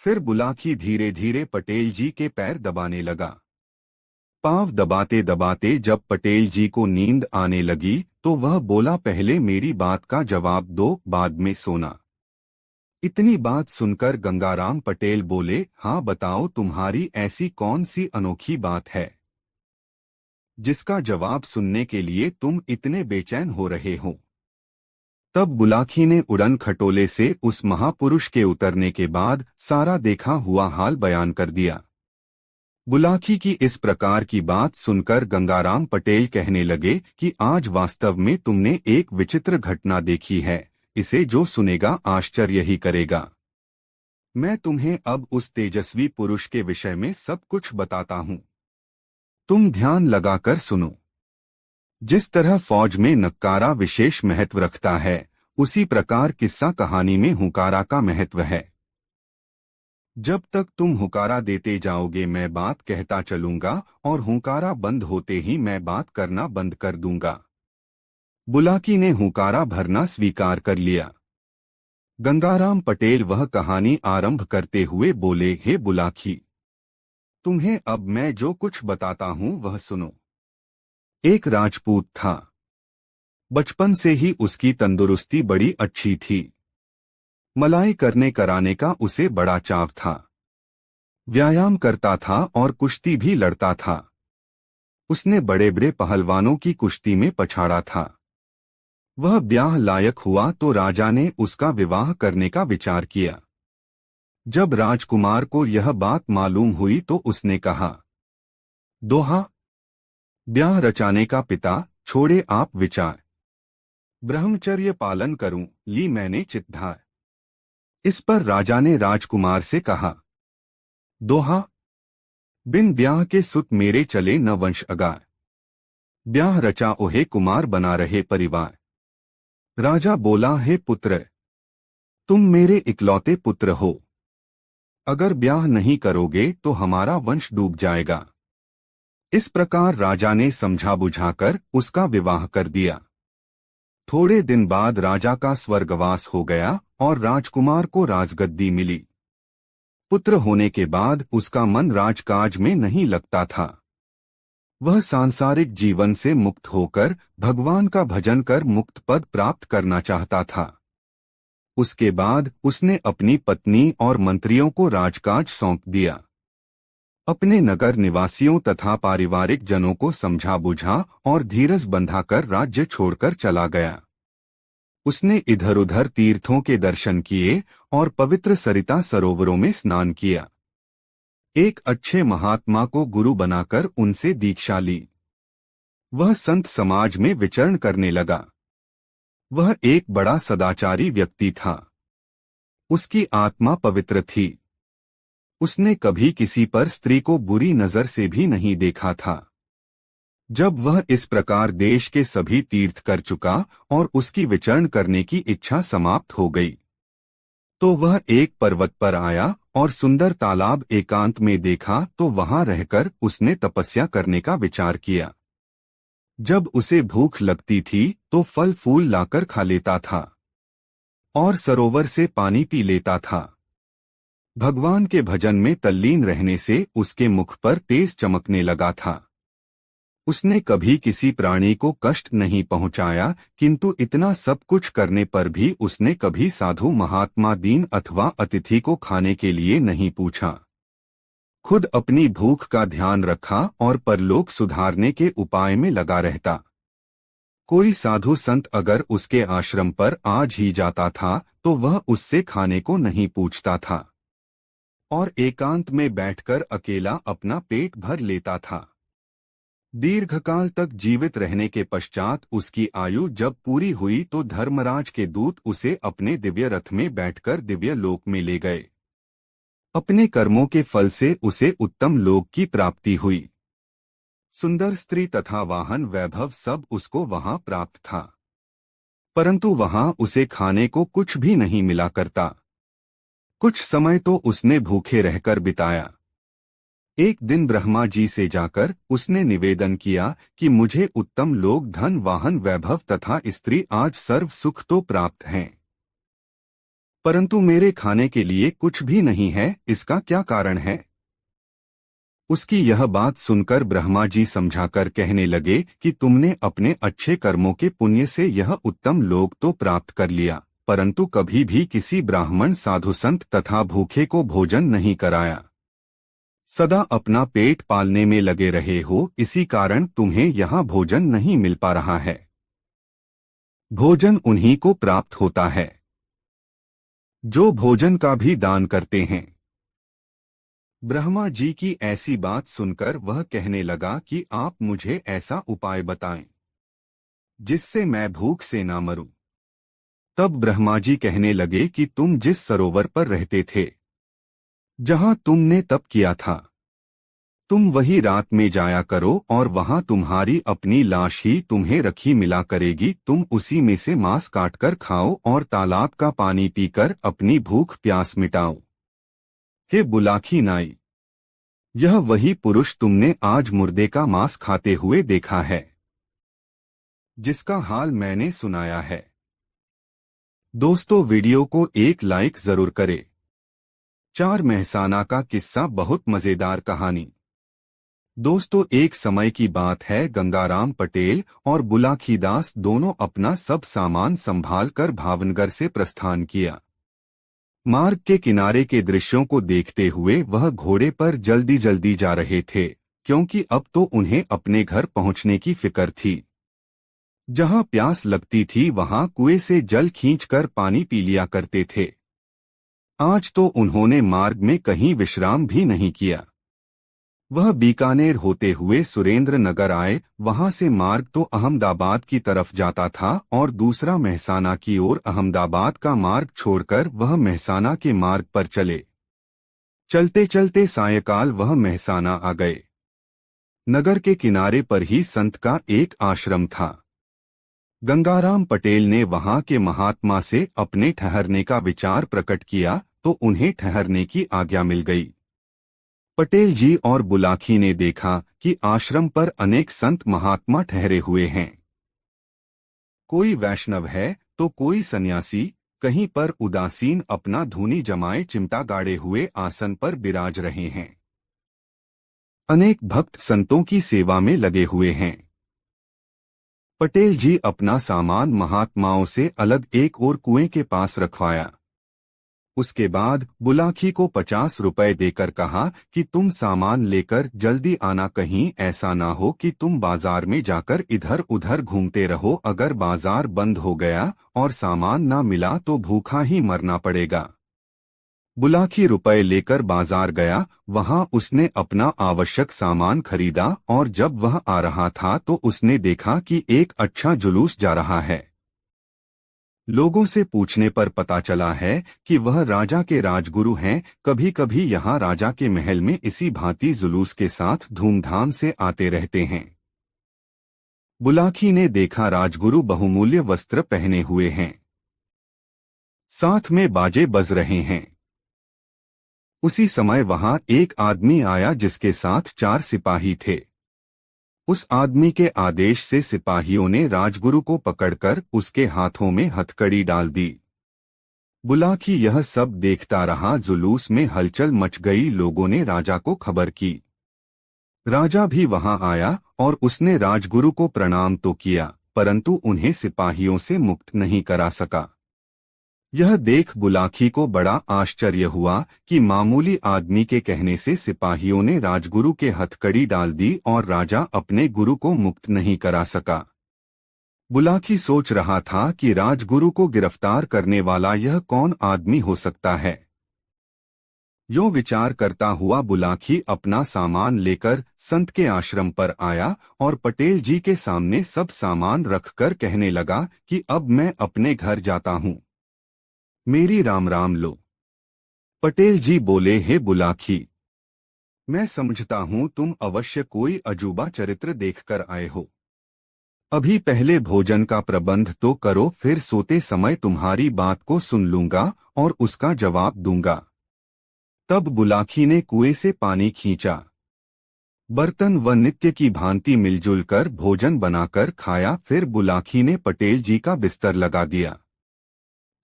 फिर बुलाकी धीरे धीरे पटेल जी के पैर दबाने लगा। पांव दबाते दबाते जब पटेल जी को नींद आने लगी तो वह बोला, पहले मेरी बात का जवाब दो, बाद में सोना। इतनी बात सुनकर गंगाराम पटेल बोले, हाँ बताओ, तुम्हारी ऐसी कौन सी अनोखी बात है जिसका जवाब सुनने के लिए तुम इतने बेचैन हो रहे हो। तब बुलाकी ने उड़न खटोले से उस महापुरुष के उतरने के बाद सारा देखा हुआ हाल बयान कर दिया। बुलाकी की इस प्रकार की बात सुनकर गंगाराम पटेल कहने लगे कि आज वास्तव में तुमने एक विचित्र घटना देखी है, इसे जो सुनेगा आश्चर्य ही करेगा। मैं तुम्हें अब उस तेजस्वी पुरुष के विषय में सब कुछ बताता हूं, तुम ध्यान लगाकर सुनो। जिस तरह फौज में नक्कारा विशेष महत्व रखता है, उसी प्रकार किस्सा कहानी में हुकारा का महत्व है। जब तक तुम हुकारा देते जाओगे मैं बात कहता चलूंगा, और हुकारा बंद होते ही मैं बात करना बंद कर दूंगा। बुलाकी ने हुकारा भरना स्वीकार कर लिया। गंगाराम पटेल वह कहानी आरंभ करते हुए बोले, हे बुलाकी, तुम्हें अब मैं जो कुछ बताता हूं वह सुनो। एक राजपूत था। बचपन से ही उसकी तंदुरुस्ती बड़ी अच्छी थी। मलाई करने कराने का उसे बड़ा चाव था। व्यायाम करता था और कुश्ती भी लड़ता था। उसने बड़े बड़े पहलवानों की कुश्ती में पछाड़ा था। वह ब्याह लायक हुआ तो राजा ने उसका विवाह करने का विचार किया। जब राजकुमार को यह बात मालूम हुई तो उसने कहा, दोहा ब्याह रचाने का पिता, छोड़े आप विचार। ब्रह्मचर्य पालन करूं, ली मैंने चित्धार। इस पर राजा ने राजकुमार से कहा, दोहा बिन ब्याह के सुत मेरे चले न वंश अगार। ब्याह रचा ओहे कुमार बना रहे परिवार। राजा बोला, हे पुत्र, तुम मेरे इकलौते पुत्र हो। अगर ब्याह नहीं करोगे तो हमारा वंश डूब जाएगा। इस प्रकार राजा ने समझा बुझाकर उसका विवाह कर दिया। थोड़े दिन बाद राजा का स्वर्गवास हो गया और राजकुमार को राजगद्दी मिली। पुत्र होने के बाद उसका मन राजकाज में नहीं लगता था। वह सांसारिक जीवन से मुक्त होकर भगवान का भजन कर मुक्त पद प्राप्त करना चाहता था। उसके बाद उसने अपनी पत्नी और मंत्रियों को राजकाज सौंप दिया। अपने नगर निवासियों तथा पारिवारिक जनों को समझा बुझा और धीरज बंधाकर राज्य छोड़कर चला गया। उसने इधर उधर तीर्थों के दर्शन किए और पवित्र सरिता सरोवरों में स्नान किया। एक अच्छे महात्मा को गुरु बनाकर उनसे दीक्षा ली। वह संत समाज में विचरण करने लगा। वह एक बड़ा सदाचारी व्यक्ति था। उसकी आत्मा पवित्र थी। उसने कभी किसी पर स्त्री को बुरी नजर से भी नहीं देखा था। जब वह इस प्रकार देश के सभी तीर्थ कर चुका और उसकी विचरण करने की इच्छा समाप्त हो गई, तो वह एक पर्वत पर आया और सुंदर तालाब एकांत में देखा तो वहां रहकर उसने तपस्या करने का विचार किया। जब उसे भूख लगती थी तो फल फूल लाकर खा लेता था और सरोवर से पानी पी लेता था। भगवान के भजन में तल्लीन रहने से उसके मुख पर तेज चमकने लगा था। उसने कभी किसी प्राणी को कष्ट नहीं पहुंचाया, किंतु इतना सब कुछ करने पर भी उसने कभी साधु महात्मा दीन अथवा अतिथि को खाने के लिए नहीं पूछा। खुद अपनी भूख का ध्यान रखा और परलोक सुधारने के उपाय में लगा रहता। कोई साधु संत अगर उसके आश्रम पर आज ही जाता था तो वह उससे खाने को नहीं पूछता था और एकांत में बैठकर अकेला अपना पेट भर लेता था। दीर्घकाल तक जीवित रहने के पश्चात उसकी आयु जब पूरी हुई तो धर्मराज के दूत उसे अपने दिव्य रथ में बैठकर दिव्य लोक में ले गए। अपने कर्मों के फल से उसे उत्तम लोक की प्राप्ति हुई। सुंदर स्त्री तथा वाहन वैभव सब उसको वहां प्राप्त था, परंतु वहां उसे खाने को कुछ भी नहीं मिला करता। कुछ समय तो उसने भूखे रहकर बिताया। एक दिन ब्रह्मा जी से जाकर उसने निवेदन किया कि मुझे उत्तम लोक, धन, वाहन, वैभव तथा स्त्री आज सर्व सुख तो प्राप्त हैं, परंतु मेरे खाने के लिए कुछ भी नहीं है। इसका क्या कारण है? उसकी यह बात सुनकर ब्रह्मा जी समझाकर कहने लगे कि तुमने अपने अच्छे कर्मों के पुण्य से यह उत्तम लोक तो प्राप्त कर लिया, परंतु कभी भी किसी ब्राह्मण, साधु संत तथा भूखे को भोजन नहीं कराया। सदा अपना पेट पालने में लगे रहे हो, इसी कारण तुम्हें यहाँ भोजन नहीं मिल पा रहा है। भोजन उन्हीं को प्राप्त होता है जो भोजन का भी दान करते हैं। ब्रह्मा जी की ऐसी बात सुनकर वह कहने लगा कि आप मुझे ऐसा उपाय बताएं जिससे मैं भूख से ना मरूं। तब ब्रह्मा जी कहने लगे कि तुम जिस सरोवर पर रहते थे, जहां तुमने तप किया था, तुम वही रात में जाया करो और वहां तुम्हारी अपनी लाश ही तुम्हें रखी मिला करेगी। तुम उसी में से मांस काटकर खाओ और तालाब का पानी पीकर अपनी भूख प्यास मिटाओ। हे बुलाखी नाई, यह वही पुरुष तुमने आज मुर्दे का मांस खाते हुए देखा है, जिसका हाल मैंने सुनाया है। दोस्तों, वीडियो को एक लाइक जरूर करें। 4 मेहसाना का किस्सा बहुत मजेदार कहानी। दोस्तों, एक समय की बात है, गंगाराम पटेल और बुलाखी दास दोनों अपना सब सामान संभाल कर भावनगर से प्रस्थान किया। मार्ग के किनारे के दृश्यों को देखते हुए वह घोड़े पर जल्दी जल्दी जा रहे थे, क्योंकि अब तो उन्हें अपने घर पहुंचने की फिक्र थी। जहां प्यास लगती थी वहां कुएं से जल खींचकर पानी पी लिया करते थे। आज तो उन्होंने मार्ग में कहीं विश्राम भी नहीं किया। वह बीकानेर होते हुए सुरेंद्र नगर आए। वहां से मार्ग तो अहमदाबाद की तरफ जाता था और दूसरा मेहसाना की ओर। अहमदाबाद का मार्ग छोड़कर वह मेहसाना के मार्ग पर चले। चलते चलते सायंकाल वह मेहसाना आ गए। नगर के किनारे पर ही संत का एक आश्रम था। गंगाराम पटेल ने वहां के महात्मा से अपने ठहरने का विचार प्रकट किया तो उन्हें ठहरने की आज्ञा मिल गई। पटेल जी और बुलाकी ने देखा कि आश्रम पर अनेक संत महात्मा ठहरे हुए हैं। कोई वैष्णव है तो कोई सन्यासी, कहीं पर उदासीन अपना धूनी जमाए चिमटा गाड़े हुए आसन पर विराज रहे हैं। अनेक भक्त संतों की सेवा में लगे हुए हैं। पटेल जी अपना सामान महात्माओं से अलग एक और कुएं के पास रखवाया। उसके बाद बुलाकी को 50 रुपए देकर कहा कि तुम सामान लेकर जल्दी आना, कहीं ऐसा ना हो कि तुम बाजार में जाकर इधर उधर घूमते रहो। अगर बाजार बंद हो गया और सामान ना मिला तो भूखा ही मरना पड़ेगा। बुलाकी रुपए लेकर बाजार गया। वहां उसने अपना आवश्यक सामान खरीदा और जब वह आ रहा था तो उसने देखा कि एक अच्छा जुलूस जा रहा है। लोगों से पूछने पर पता चला है कि वह राजा के राजगुरु हैं। कभी कभी यहाँ राजा के महल में इसी भांति जुलूस के साथ धूमधाम से आते रहते हैं। बुलाकी ने देखा राजगुरु बहुमूल्य वस्त्र पहने हुए हैं, साथ में बाजे बज रहे हैं। उसी समय वहां एक आदमी आया जिसके साथ 4 सिपाही थे। उस आदमी के आदेश से सिपाहियों ने राजगुरु को पकड़कर उसके हाथों में हथकड़ी डाल दी। बुलाकी यह सब देखता रहा। जुलूस में हलचल मच गई। लोगों ने राजा को खबर की। राजा भी वहां आया और उसने राजगुरु को प्रणाम तो किया, परंतु उन्हें सिपाहियों से मुक्त नहीं करा सका। यह देख बुलाकी को बड़ा आश्चर्य हुआ कि मामूली आदमी के कहने से सिपाहियों ने राजगुरु के हथकड़ी डाल दी और राजा अपने गुरु को मुक्त नहीं करा सका। बुलाकी सोच रहा था कि राजगुरु को गिरफ्तार करने वाला यह कौन आदमी हो सकता है। यूं विचार करता हुआ बुलाकी अपना सामान लेकर संत के आश्रम पर आया और पटेल जी के सामने सब सामान रखकर कहने लगा कि अब मैं अपने घर जाता हूं। मेरी राम राम लो। पटेल जी बोले, हे बुलाकी, मैं समझता हूं तुम अवश्य कोई अजूबा चरित्र देखकर आए हो। अभी पहले भोजन का प्रबंध तो करो, फिर सोते समय तुम्हारी बात को सुन लूंगा और उसका जवाब दूंगा। तब बुलाकी ने कुएं से पानी खींचा। बर्तन व नित्य की भांति मिलजुल कर भोजन बनाकर खाया। फिर बुलाकी ने पटेल जी का बिस्तर लगा दिया,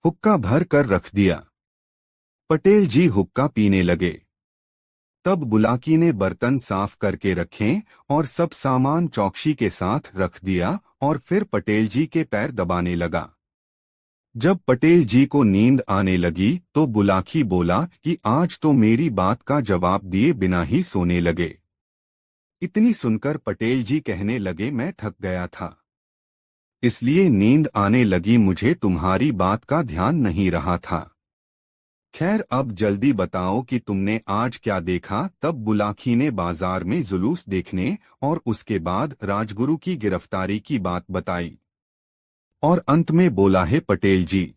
हुक्का भर कर रख दिया। पटेल जी हुक्का पीने लगे। तब बुलाकी ने बर्तन साफ करके रखे और सब सामान चौकसी के साथ रख दिया और फिर पटेल जी के पैर दबाने लगा। जब पटेल जी को नींद आने लगी तो बुलाकी बोला कि आज तो मेरी बात का जवाब दिए बिना ही सोने लगे। इतनी सुनकर पटेल जी कहने लगे, मैं थक गया था, इसलिए नींद आने लगी, मुझे तुम्हारी बात का ध्यान नहीं रहा था। खैर अब जल्दी बताओ कि तुमने आज क्या देखा। तब बुलाकी ने बाजार में जुलूस देखने और उसके बाद राजगुरु की गिरफ्तारी की बात बताई और अंत में बोला, है पटेल जी,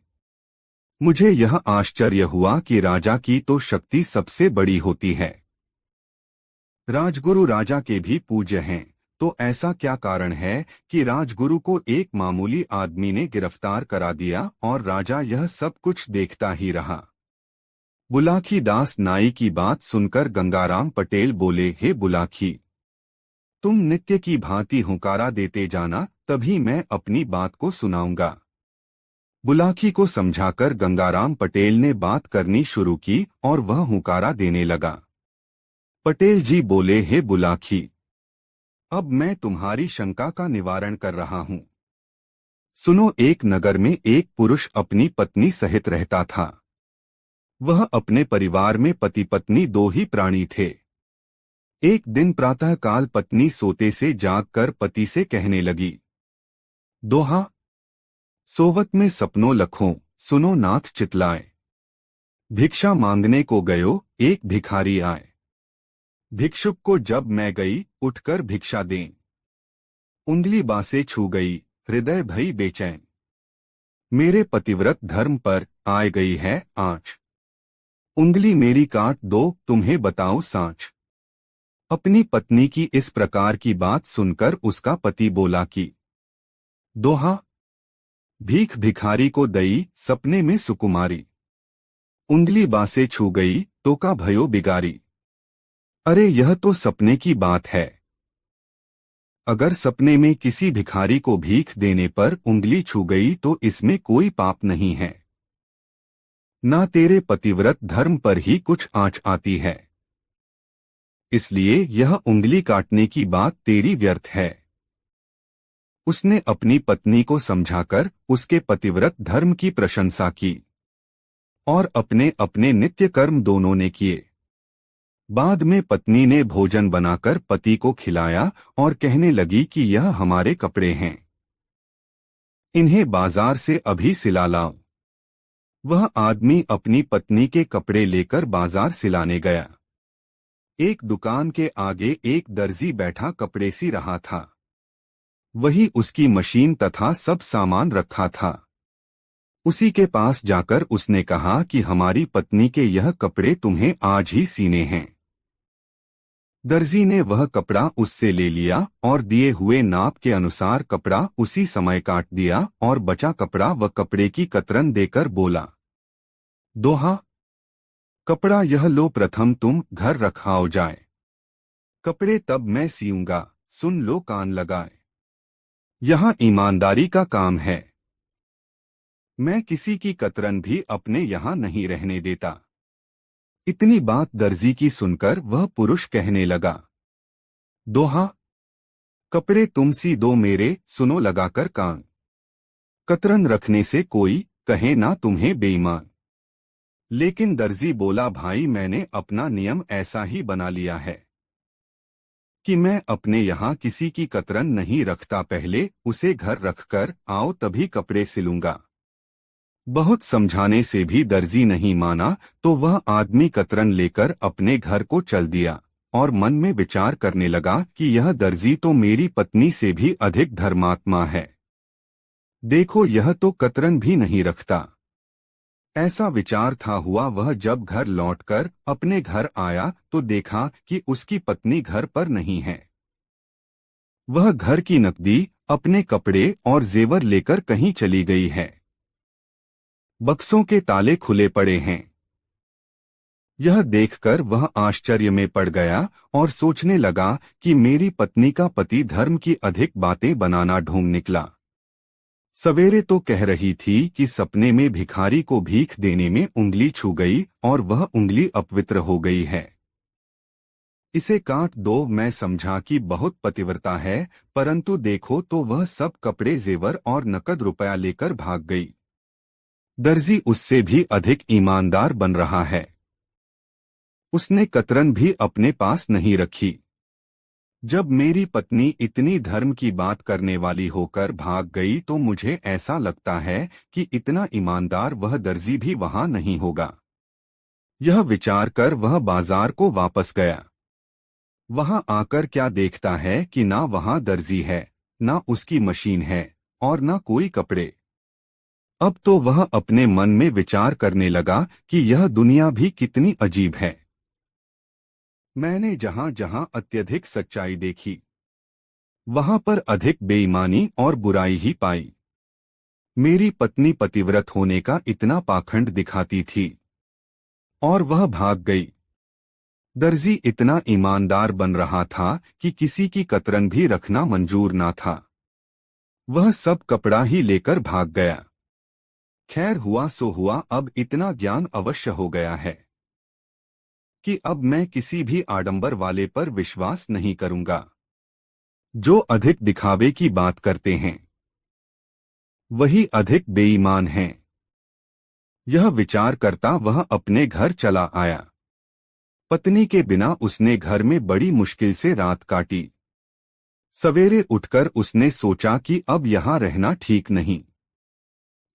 मुझे यह आश्चर्य हुआ कि राजा की तो शक्ति सबसे बड़ी होती है। राजगुरु राजा के भी पूज्य हैं, तो ऐसा क्या कारण है कि राजगुरु को एक मामूली आदमी ने गिरफ्तार करा दिया और राजा यह सब कुछ देखता ही रहा। बुलाकी दास नाई की बात सुनकर गंगाराम पटेल बोले, हे बुलाकी, तुम नित्य की भांति हुंकारा देते जाना, तभी मैं अपनी बात को सुनाऊंगा। बुलाकी को समझाकर गंगाराम पटेल ने बात करनी शुरू की और वह हुंकारा देने लगा। पटेल जी बोले, हे बुलाकी, अब मैं तुम्हारी शंका का निवारण कर रहा हूं। सुनो, एक नगर में एक पुरुष अपनी पत्नी सहित रहता था। वह अपने परिवार में पति पत्नी 2 ही प्राणी थे। एक दिन प्रातःकाल पत्नी सोते से जागकर पति से कहने लगी, दोहा, सोवत में सपनों लखों, सुनो नाथ चितलाए। भिक्षा मांगने को गयो, एक भिखारी आए। भिक्षुक को जब मैं गई, उठकर भिक्षा दें। उंगली बासे छू गई, हृदय भई बेचैन। मेरे पतिव्रत धर्म पर आए गई है आँच। उंगली मेरी काट दो, तुम्हें बताऊं साँच। अपनी पत्नी की इस प्रकार की बात सुनकर उसका पति बोला कि दोहा, भीख भिखारी को दई, सपने में सुकुमारी। उंगली बासे छू गई, तो का भयो बिगारी। अरे यह तो सपने की बात है। अगर सपने में किसी भिखारी को भीख देने पर उंगली छू गई तो इसमें कोई पाप नहीं है। ना तेरे पतिव्रत धर्म पर ही कुछ आँच आती है, इसलिए यह उंगली काटने की बात तेरी व्यर्थ है। उसने अपनी पत्नी को समझाकर उसके पतिव्रत धर्म की प्रशंसा की और अपने अपने नित्य कर्म दोनों ने किए। बाद में पत्नी ने भोजन बनाकर पति को खिलाया और कहने लगी कि यह हमारे कपड़े हैं, इन्हें बाजार से अभी सिला लाओ। वह आदमी अपनी पत्नी के कपड़े लेकर बाजार सिलाने गया। एक दुकान के आगे एक दर्जी बैठा कपड़े सी रहा था। वही उसकी मशीन तथा सब सामान रखा था। उसी के पास जाकर उसने कहा कि हमारी पत्नी के यह कपड़े तुम्हें आज ही सीने हैं। दर्जी ने वह कपड़ा उससे ले लिया और दिए हुए नाप के अनुसार कपड़ा उसी समय काट दिया और बचा कपड़ा व कपड़े की कतरन देकर बोला, दोहा कपड़ा यह लो, प्रथम तुम घर रखाओ जाए, कपड़े तब मैं सीऊंगा, सुन लो कान लगाए। यहाँ ईमानदारी का काम है। मैं किसी की कतरन भी अपने यहाँ नहीं रहने देता। इतनी बात दर्जी की सुनकर वह पुरुष कहने लगा, दोहा कपड़े तुम सी दो मेरे, सुनो लगाकर कान, कतरन रखने से कोई कहे ना तुम्हें बेईमान। लेकिन दर्जी बोला, भाई मैंने अपना नियम ऐसा ही बना लिया है कि मैं अपने यहाँ किसी की कतरन नहीं रखता, पहले उसे घर रखकर आओ तभी कपड़े सिलूंगा। बहुत समझाने से भी दर्जी नहीं माना तो वह आदमी कतरन लेकर अपने घर को चल दिया और मन में विचार करने लगा कि यह दर्जी तो मेरी पत्नी से भी अधिक धर्मात्मा है। देखो यह तो कतरन भी नहीं रखता। ऐसा विचार था हुआ वह जब घर लौटकर अपने घर आया तो देखा कि उसकी पत्नी घर पर नहीं है। वह घर की नकदी, अपने कपड़े और जेवर लेकर कहीं चली गई है। बक्सों के ताले खुले पड़े हैं। यह देखकर वह आश्चर्य में पड़ गया और सोचने लगा कि मेरी पत्नी का पति धर्म की अधिक बातें बनाना ढूंढ निकला। सवेरे तो कह रही थी कि सपने में भिखारी को भीख देने में उंगली छू गई और वह उंगली अपवित्र हो गई है। इसे काट दो। मैं समझा कि बहुत पतिव्रता है, परंतु देखो तो वह सब कपड़े, जेवर और नकद रुपया लेकर भाग गई। दर्जी उससे भी अधिक ईमानदार बन रहा है। उसने कतरन भी अपने पास नहीं रखी। जब मेरी पत्नी इतनी धर्म की बात करने वाली होकर भाग गई तो मुझे ऐसा लगता है कि इतना ईमानदार वह दर्जी भी वहां नहीं होगा। यह विचार कर वह बाजार को वापस गया। वहां आकर क्या देखता है कि ना वहां दर्जी है, ना उसकी मशीन है और ना कोई कपड़े। अब तो वह अपने मन में विचार करने लगा कि यह दुनिया भी कितनी अजीब है। मैंने जहां जहां अत्यधिक सच्चाई देखी, वहां पर अधिक बेईमानी और बुराई ही पाई। मेरी पत्नी पतिव्रत होने का इतना पाखंड दिखाती थी और वह भाग गई। दर्जी इतना ईमानदार बन रहा था कि किसी की कतरन भी रखना मंजूर ना था। वह सब कपड़ा ही लेकर भाग गया। खैर हुआ सो हुआ। अब इतना ज्ञान अवश्य हो गया है कि अब मैं किसी भी आडंबर वाले पर विश्वास नहीं करूंगा। जो अधिक दिखावे की बात करते हैं वही अधिक बेईमान हैं। यह विचार करता वह अपने घर चला आया। पत्नी के बिना उसने घर में बड़ी मुश्किल से रात काटी। सवेरे उठकर उसने सोचा कि अब यहाँ रहना ठीक नहीं।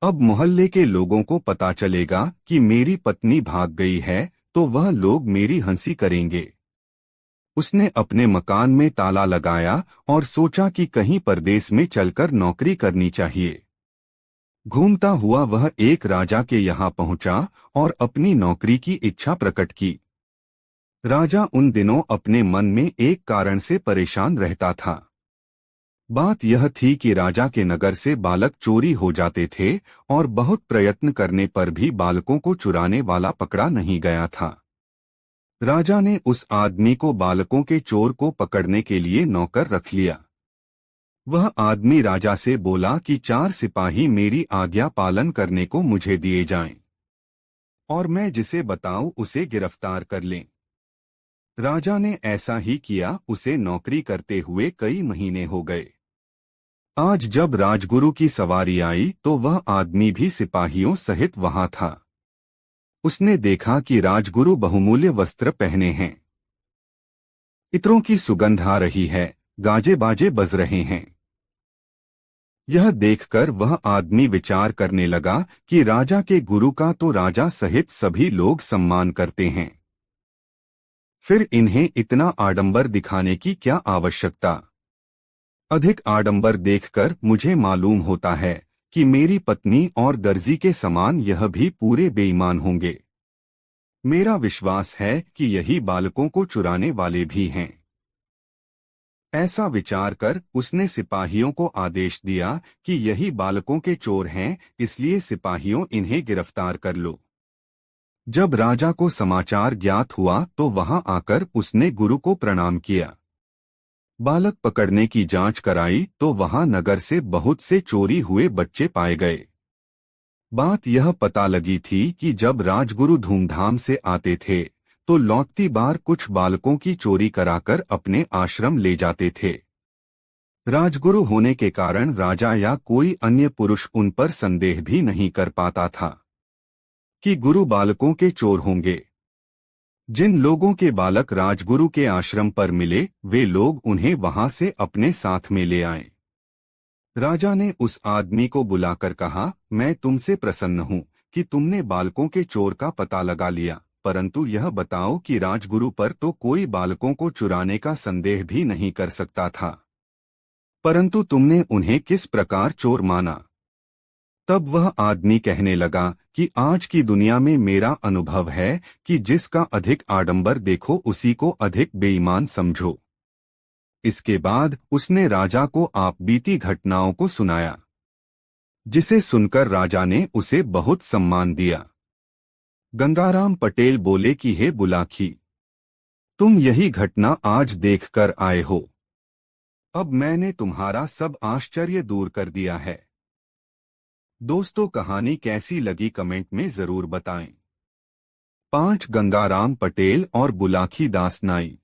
अब मोहल्ले के लोगों को पता चलेगा कि मेरी पत्नी भाग गई है तो वह लोग मेरी हंसी करेंगे। उसने अपने मकान में ताला लगाया और सोचा कि कहीं परदेश में चलकर नौकरी करनी चाहिए। घूमता हुआ वह एक राजा के यहाँ पहुंचा और अपनी नौकरी की इच्छा प्रकट की। राजा उन दिनों अपने मन में एक कारण से परेशान रहता था। बात यह थी कि राजा के नगर से बालक चोरी हो जाते थे और बहुत प्रयत्न करने पर भी बालकों को चुराने वाला पकड़ा नहीं गया था। राजा ने उस आदमी को बालकों के चोर को पकड़ने के लिए नौकर रख लिया। वह आदमी राजा से बोला कि 4 सिपाही मेरी आज्ञा पालन करने को मुझे दिए जाएं और मैं जिसे बताऊं उसे गिरफ्तार कर लें। राजा ने ऐसा ही किया। उसे नौकरी करते हुए कई महीने हो गए। आज जब राजगुरु की सवारी आई तो वह आदमी भी सिपाहियों सहित वहां था। उसने देखा कि राजगुरु बहुमूल्य वस्त्र पहने हैं, इत्रों की सुगंध आ रही है, गाजे बाजे बज रहे हैं। यह देखकर वह आदमी विचार करने लगा कि राजा के गुरु का तो राजा सहित सभी लोग सम्मान करते हैं, फिर इन्हें इतना आडंबर दिखाने की क्या आवश्यकता। अधिक आडंबर देखकर मुझे मालूम होता है कि मेरी पत्नी और दर्जी के समान यह भी पूरे बेईमान होंगे। मेरा विश्वास है कि यही बालकों को चुराने वाले भी हैं। ऐसा विचार कर उसने सिपाहियों को आदेश दिया कि यही बालकों के चोर हैं, इसलिए सिपाहियों इन्हें गिरफ्तार कर लो। जब राजा को समाचार ज्ञात हुआ तो वहां आकर उसने गुरु को प्रणाम किया। बालक पकड़ने की जांच कराई तो वहां नगर से बहुत से चोरी हुए बच्चे पाए गए। बात यह पता लगी थी कि जब राजगुरु धूमधाम से आते थे तो लौटती बार कुछ बालकों की चोरी कराकर अपने आश्रम ले जाते थे। राजगुरु होने के कारण राजा या कोई अन्य पुरुष उन पर संदेह भी नहीं कर पाता था कि गुरु बालकों के चोर होंगे। जिन लोगों के बालक राजगुरु के आश्रम पर मिले वे लोग उन्हें वहां से अपने साथ में ले आए। राजा ने उस आदमी को बुलाकर कहा, मैं तुमसे प्रसन्न हूं कि तुमने बालकों के चोर का पता लगा लिया, परंतु यह बताओ कि राजगुरु पर तो कोई बालकों को चुराने का संदेह भी नहीं कर सकता था, परंतु तुमने उन्हें किस प्रकार चोर माना। तब वह आदमी कहने लगा कि आज की दुनिया में मेरा अनुभव है कि जिसका अधिक आडंबर देखो उसी को अधिक बेईमान समझो। इसके बाद उसने राजा को आप बीती घटनाओं को सुनाया, जिसे सुनकर राजा ने उसे बहुत सम्मान दिया। गंगाराम पटेल बोले कि हे बुलाकी, तुम यही घटना आज देखकर आए हो। अब मैंने तुम्हारा सब आश्चर्य दूर कर दिया है। दोस्तों, कहानी कैसी लगी कमेंट में जरूर बताएं। 5 गंगाराम पटेल और बुलाकी दास नाई।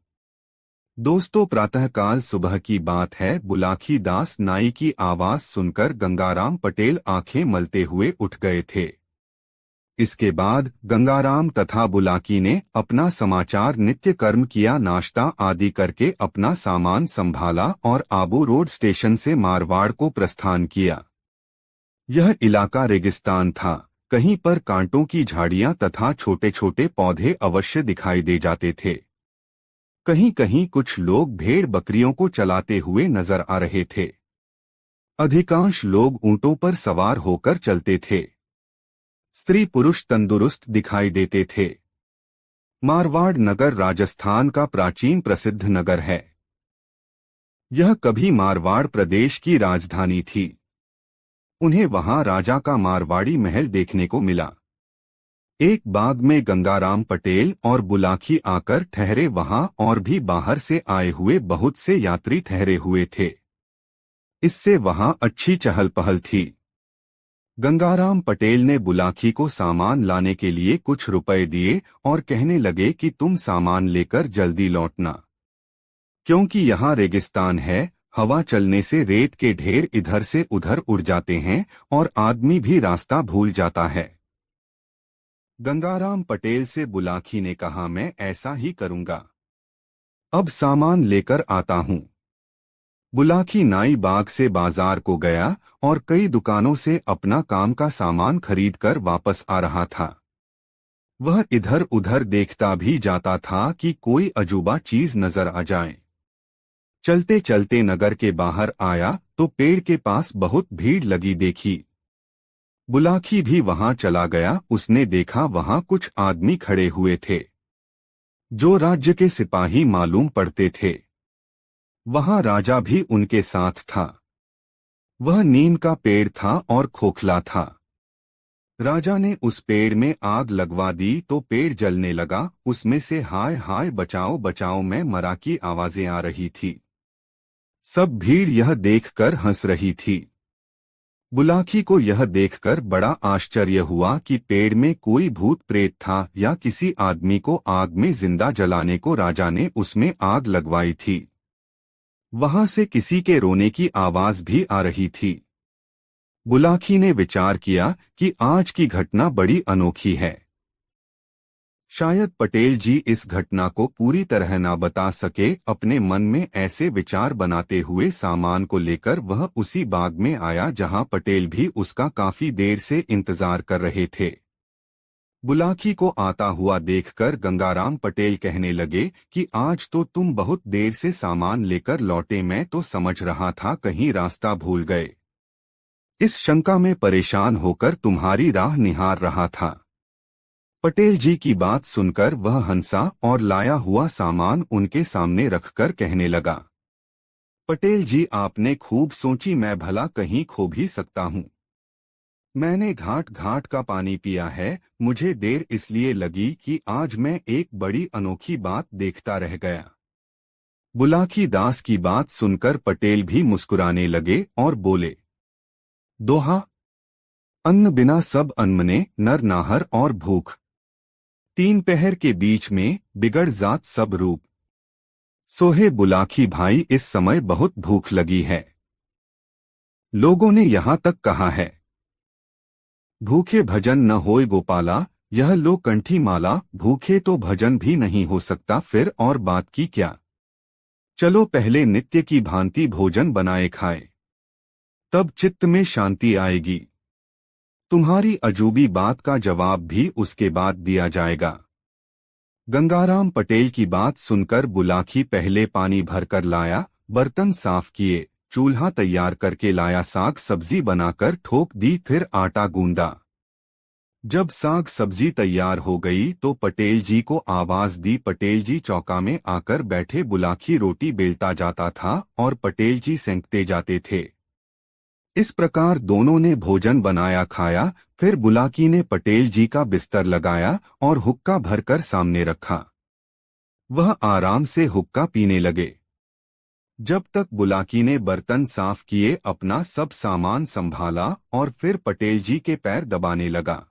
दोस्तों, प्रातःकाल सुबह की बात है। बुलाकी दास नाई की आवाज सुनकर गंगाराम पटेल आंखें मलते हुए उठ गए थे। इसके बाद गंगाराम तथा बुलाकी ने अपना समाचार नित्य कर्म किया, नाश्ता आदि करके अपना सामान संभाला और आबू रोड स्टेशन से मारवाड़ को प्रस्थान किया। यह इलाका रेगिस्तान था। कहीं पर कांटों की झाड़ियां तथा छोटे छोटे पौधे अवश्य दिखाई दे जाते थे। कहीं कहीं कुछ लोग भेड़ बकरियों को चलाते हुए नजर आ रहे थे। अधिकांश लोग ऊंटों पर सवार होकर चलते थे। स्त्री पुरुष तंदुरुस्त दिखाई देते थे। मारवाड़ नगर राजस्थान का प्राचीन प्रसिद्ध नगर है। यह कभी मारवाड़ प्रदेश की राजधानी थी। उन्हें वहां राजा का मारवाड़ी महल देखने को मिला। एक बाग में गंगाराम पटेल और बुलाकी आकर ठहरे। वहां और भी बाहर से आए हुए बहुत से यात्री ठहरे हुए थे। इससे वहां अच्छी चहल पहल थी। गंगाराम पटेल ने बुलाकी को सामान लाने के लिए कुछ रुपए दिए और कहने लगे कि तुम सामान लेकर जल्दी लौटना, क्योंकि यहाँ रेगिस्तान है। हवा चलने से रेत के ढेर इधर से उधर उड़ जाते हैं और आदमी भी रास्ता भूल जाता है। गंगाराम पटेल से बुलाकी ने कहा, मैं ऐसा ही करूंगा। अब सामान लेकर आता हूं। बुलाकी नाई बाग से बाजार को गया और कई दुकानों से अपना काम का सामान खरीदकर वापस आ रहा था। वह इधर उधर देखता भी जाता था कि कोई अजूबा चीज नजर आ जाए। चलते चलते नगर के बाहर आया तो पेड़ के पास बहुत भीड़ लगी देखी। बुलाकी भी वहां चला गया। उसने देखा वहां कुछ आदमी खड़े हुए थे जो राज्य के सिपाही मालूम पड़ते थे। वहां राजा भी उनके साथ था। वह नीम का पेड़ था और खोखला था। राजा ने उस पेड़ में आग लगवा दी तो पेड़ जलने लगा। उसमें से हाय हाय बचाओ बचाओ मैं मरा की आवाजें आ रही थी। सब भीड़ यह देखकर हंस रही थी। बुलाकी को यह देखकर बड़ा आश्चर्य हुआ कि पेड़ में कोई भूत प्रेत था या किसी आदमी को आग में जिंदा जलाने को राजा ने उसमें आग लगवाई थी। वहां से किसी के रोने की आवाज भी आ रही थी। बुलाकी ने विचार किया कि आज की घटना बड़ी अनोखी है। शायद पटेल जी इस घटना को पूरी तरह ना बता सके। अपने मन में ऐसे विचार बनाते हुए सामान को लेकर वह उसी बाग में आया जहां पटेल भी उसका काफी देर से इंतजार कर रहे थे। बुलाकी को आता हुआ देखकर गंगाराम पटेल कहने लगे कि आज तो तुम बहुत देर से सामान लेकर लौटे, मैं तो समझ रहा था कहीं रास्ता भूल गए। इस शंका में परेशान होकर तुम्हारी राह निहार रहा था। पटेल जी की बात सुनकर वह हंसा और लाया हुआ सामान उनके सामने रखकर कहने लगा, पटेल जी आपने खूब सोची, मैं भला कहीं खो भी सकता हूँ। मैंने घाट घाट का पानी पिया है। मुझे देर इसलिए लगी कि आज मैं एक बड़ी अनोखी बात देखता रह गया। बुलाकी दास की बात सुनकर पटेल भी मुस्कुराने लगे और बोले, दोहा, अन्न बिना सब अनमने, नर नाहर और भूख, तीन पहर के बीच में बिगड़ जात सब रूप। सोहे बुलाकी भाई इस समय बहुत भूख लगी है। लोगों ने यहाँ तक कहा है, भूखे भजन न होए गोपाला, यह लो कंठी माला, भूखे तो भजन भी नहीं हो सकता, फिर और बात की क्या। चलो पहले नित्य की भांति भोजन बनाए खाए, तब चित्त में शांति आएगी। तुम्हारी अजूबी बात का जवाब भी उसके बाद दिया जाएगा। गंगाराम पटेल की बात सुनकर बुलाकी पहले पानी भरकर लाया, बर्तन साफ किए, चूल्हा तैयार करके लाया, साग सब्जी बनाकर ठोक दी, फिर आटा गूंदा। जब साग सब्जी तैयार हो गई तो पटेल जी को आवाज दी। पटेल जी चौका में आकर बैठे। बुलाकी रोटी बेलता जाता था और पटेल जी सेंकते जाते थे। इस प्रकार दोनों ने भोजन बनाया खाया। फिर बुलाकी ने पटेल जी का बिस्तर लगाया और हुक्का भरकर सामने रखा। वह आराम से हुक्का पीने लगे। जब तक बुलाकी ने बर्तन साफ किए, अपना सब सामान संभाला और फिर पटेल जी के पैर दबाने लगा।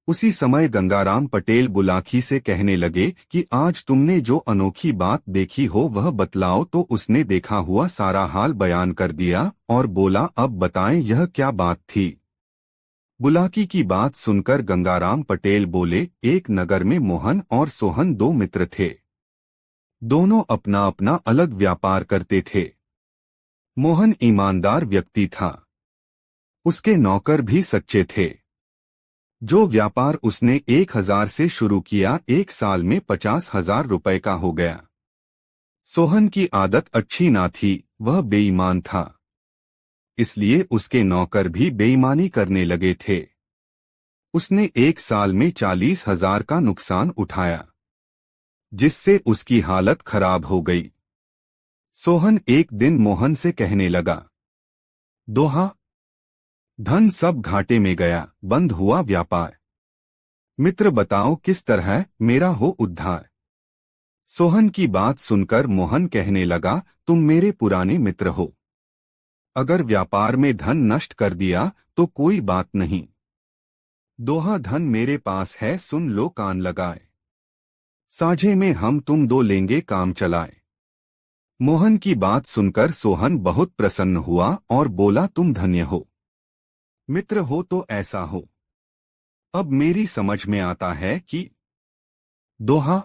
उसी समय गंगाराम पटेल बुलाकी से कहने लगे कि आज तुमने जो अनोखी बात देखी हो वह बतलाओ। तो उसने देखा हुआ सारा हाल बयान कर दिया और बोला, अब बताएं यह क्या बात थी। बुलाकी की बात सुनकर गंगाराम पटेल बोले, एक नगर में मोहन और सोहन दो मित्र थे। दोनों अपना अपना अलग व्यापार करते थे। मोहन ईमानदार व्यक्ति था। उसके नौकर भी सच्चे थे। जो व्यापार उसने 1000 से शुरू किया, 1 साल में 50,000 रुपए का हो गया। सोहन की आदत अच्छी ना थी, वह बेईमान था। इसलिए उसके नौकर भी बेईमानी करने लगे थे। उसने 1 साल में 40,000 का नुकसान उठाया, जिससे उसकी हालत खराब हो गई। सोहन एक दिन मोहन से कहने लगा, दोहा, धन सब घाटे में गया, बंद हुआ व्यापार। मित्र बताओ किस तरह मेरा हो उद्धार। सोहन की बात सुनकर मोहन कहने लगा, तुम मेरे पुराने मित्र हो। अगर व्यापार में धन नष्ट कर दिया तो कोई बात नहीं। दोहा, धन मेरे पास है, सुन लो कान लगाए। साझे में हम तुम दो लेंगे काम चलाए। मोहन की बात सुनकर सोहन बहुत प्रसन्न हुआ और बोला, तुम धन्य हो, मित्र हो तो ऐसा हो। अब मेरी समझ में आता है कि दोहा,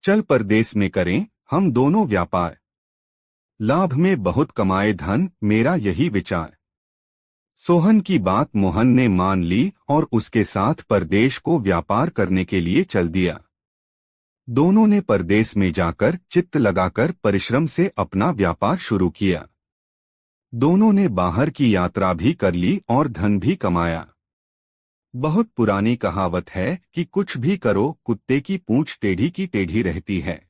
चल परदेस में करें हम दोनों व्यापार। लाभ में बहुत कमाए धन, मेरा यही विचार। सोहन की बात मोहन ने मान ली और उसके साथ परदेश को व्यापार करने के लिए चल दिया। दोनों ने परदेस में जाकर चित्त लगाकर परिश्रम से अपना व्यापार शुरू किया। दोनों ने बाहर की यात्रा भी कर ली और धन भी कमाया। बहुत पुरानी कहावत है कि कुछ भी करो, कुत्ते की पूंछ टेढ़ी की टेढ़ी रहती है।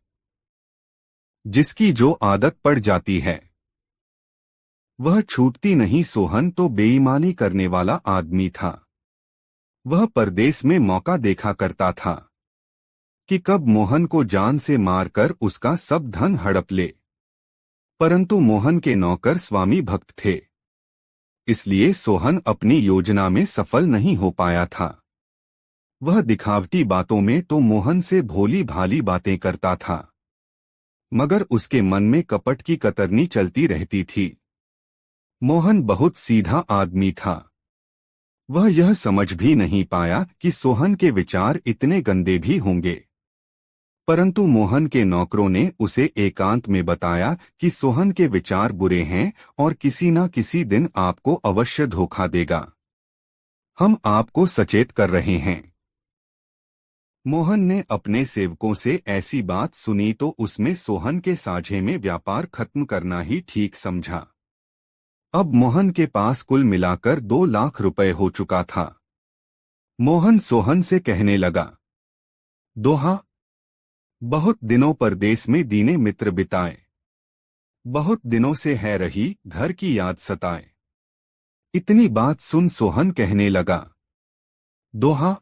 जिसकी जो आदत पड़ जाती है वह छूटती नहीं। सोहन तो बेईमानी करने वाला आदमी था। वह परदेश में मौका देखा करता था कि कब मोहन को जान से मारकर उसका सब धन हड़प ले। परंतु मोहन के नौकर स्वामी भक्त थे, इसलिए सोहन अपनी योजना में सफल नहीं हो पाया था। वह दिखावटी बातों में तो मोहन से भोली भाली बातें करता था, मगर उसके मन में कपट की कतरनी चलती रहती थी। मोहन बहुत सीधा आदमी था। वह यह समझ भी नहीं पाया कि सोहन के विचार इतने गंदे भी होंगे। परंतु मोहन के नौकरों ने उसे एकांत में बताया कि सोहन के विचार बुरे हैं और किसी न किसी दिन आपको अवश्य धोखा देगा। हम आपको सचेत कर रहे हैं। मोहन ने अपने सेवकों से ऐसी बात सुनी तो उसमें सोहन के साझे में व्यापार खत्म करना ही ठीक समझा। अब मोहन के पास कुल मिलाकर 2 लाख रुपए हो चुका था। मोहन सोहन से कहने लगा, दोहा, बहुत दिनों परदेश में दीने मित्र बिताए, बहुत दिनों से है रही घर की याद सताए। इतनी बात सुन सोहन कहने लगा, दोहा,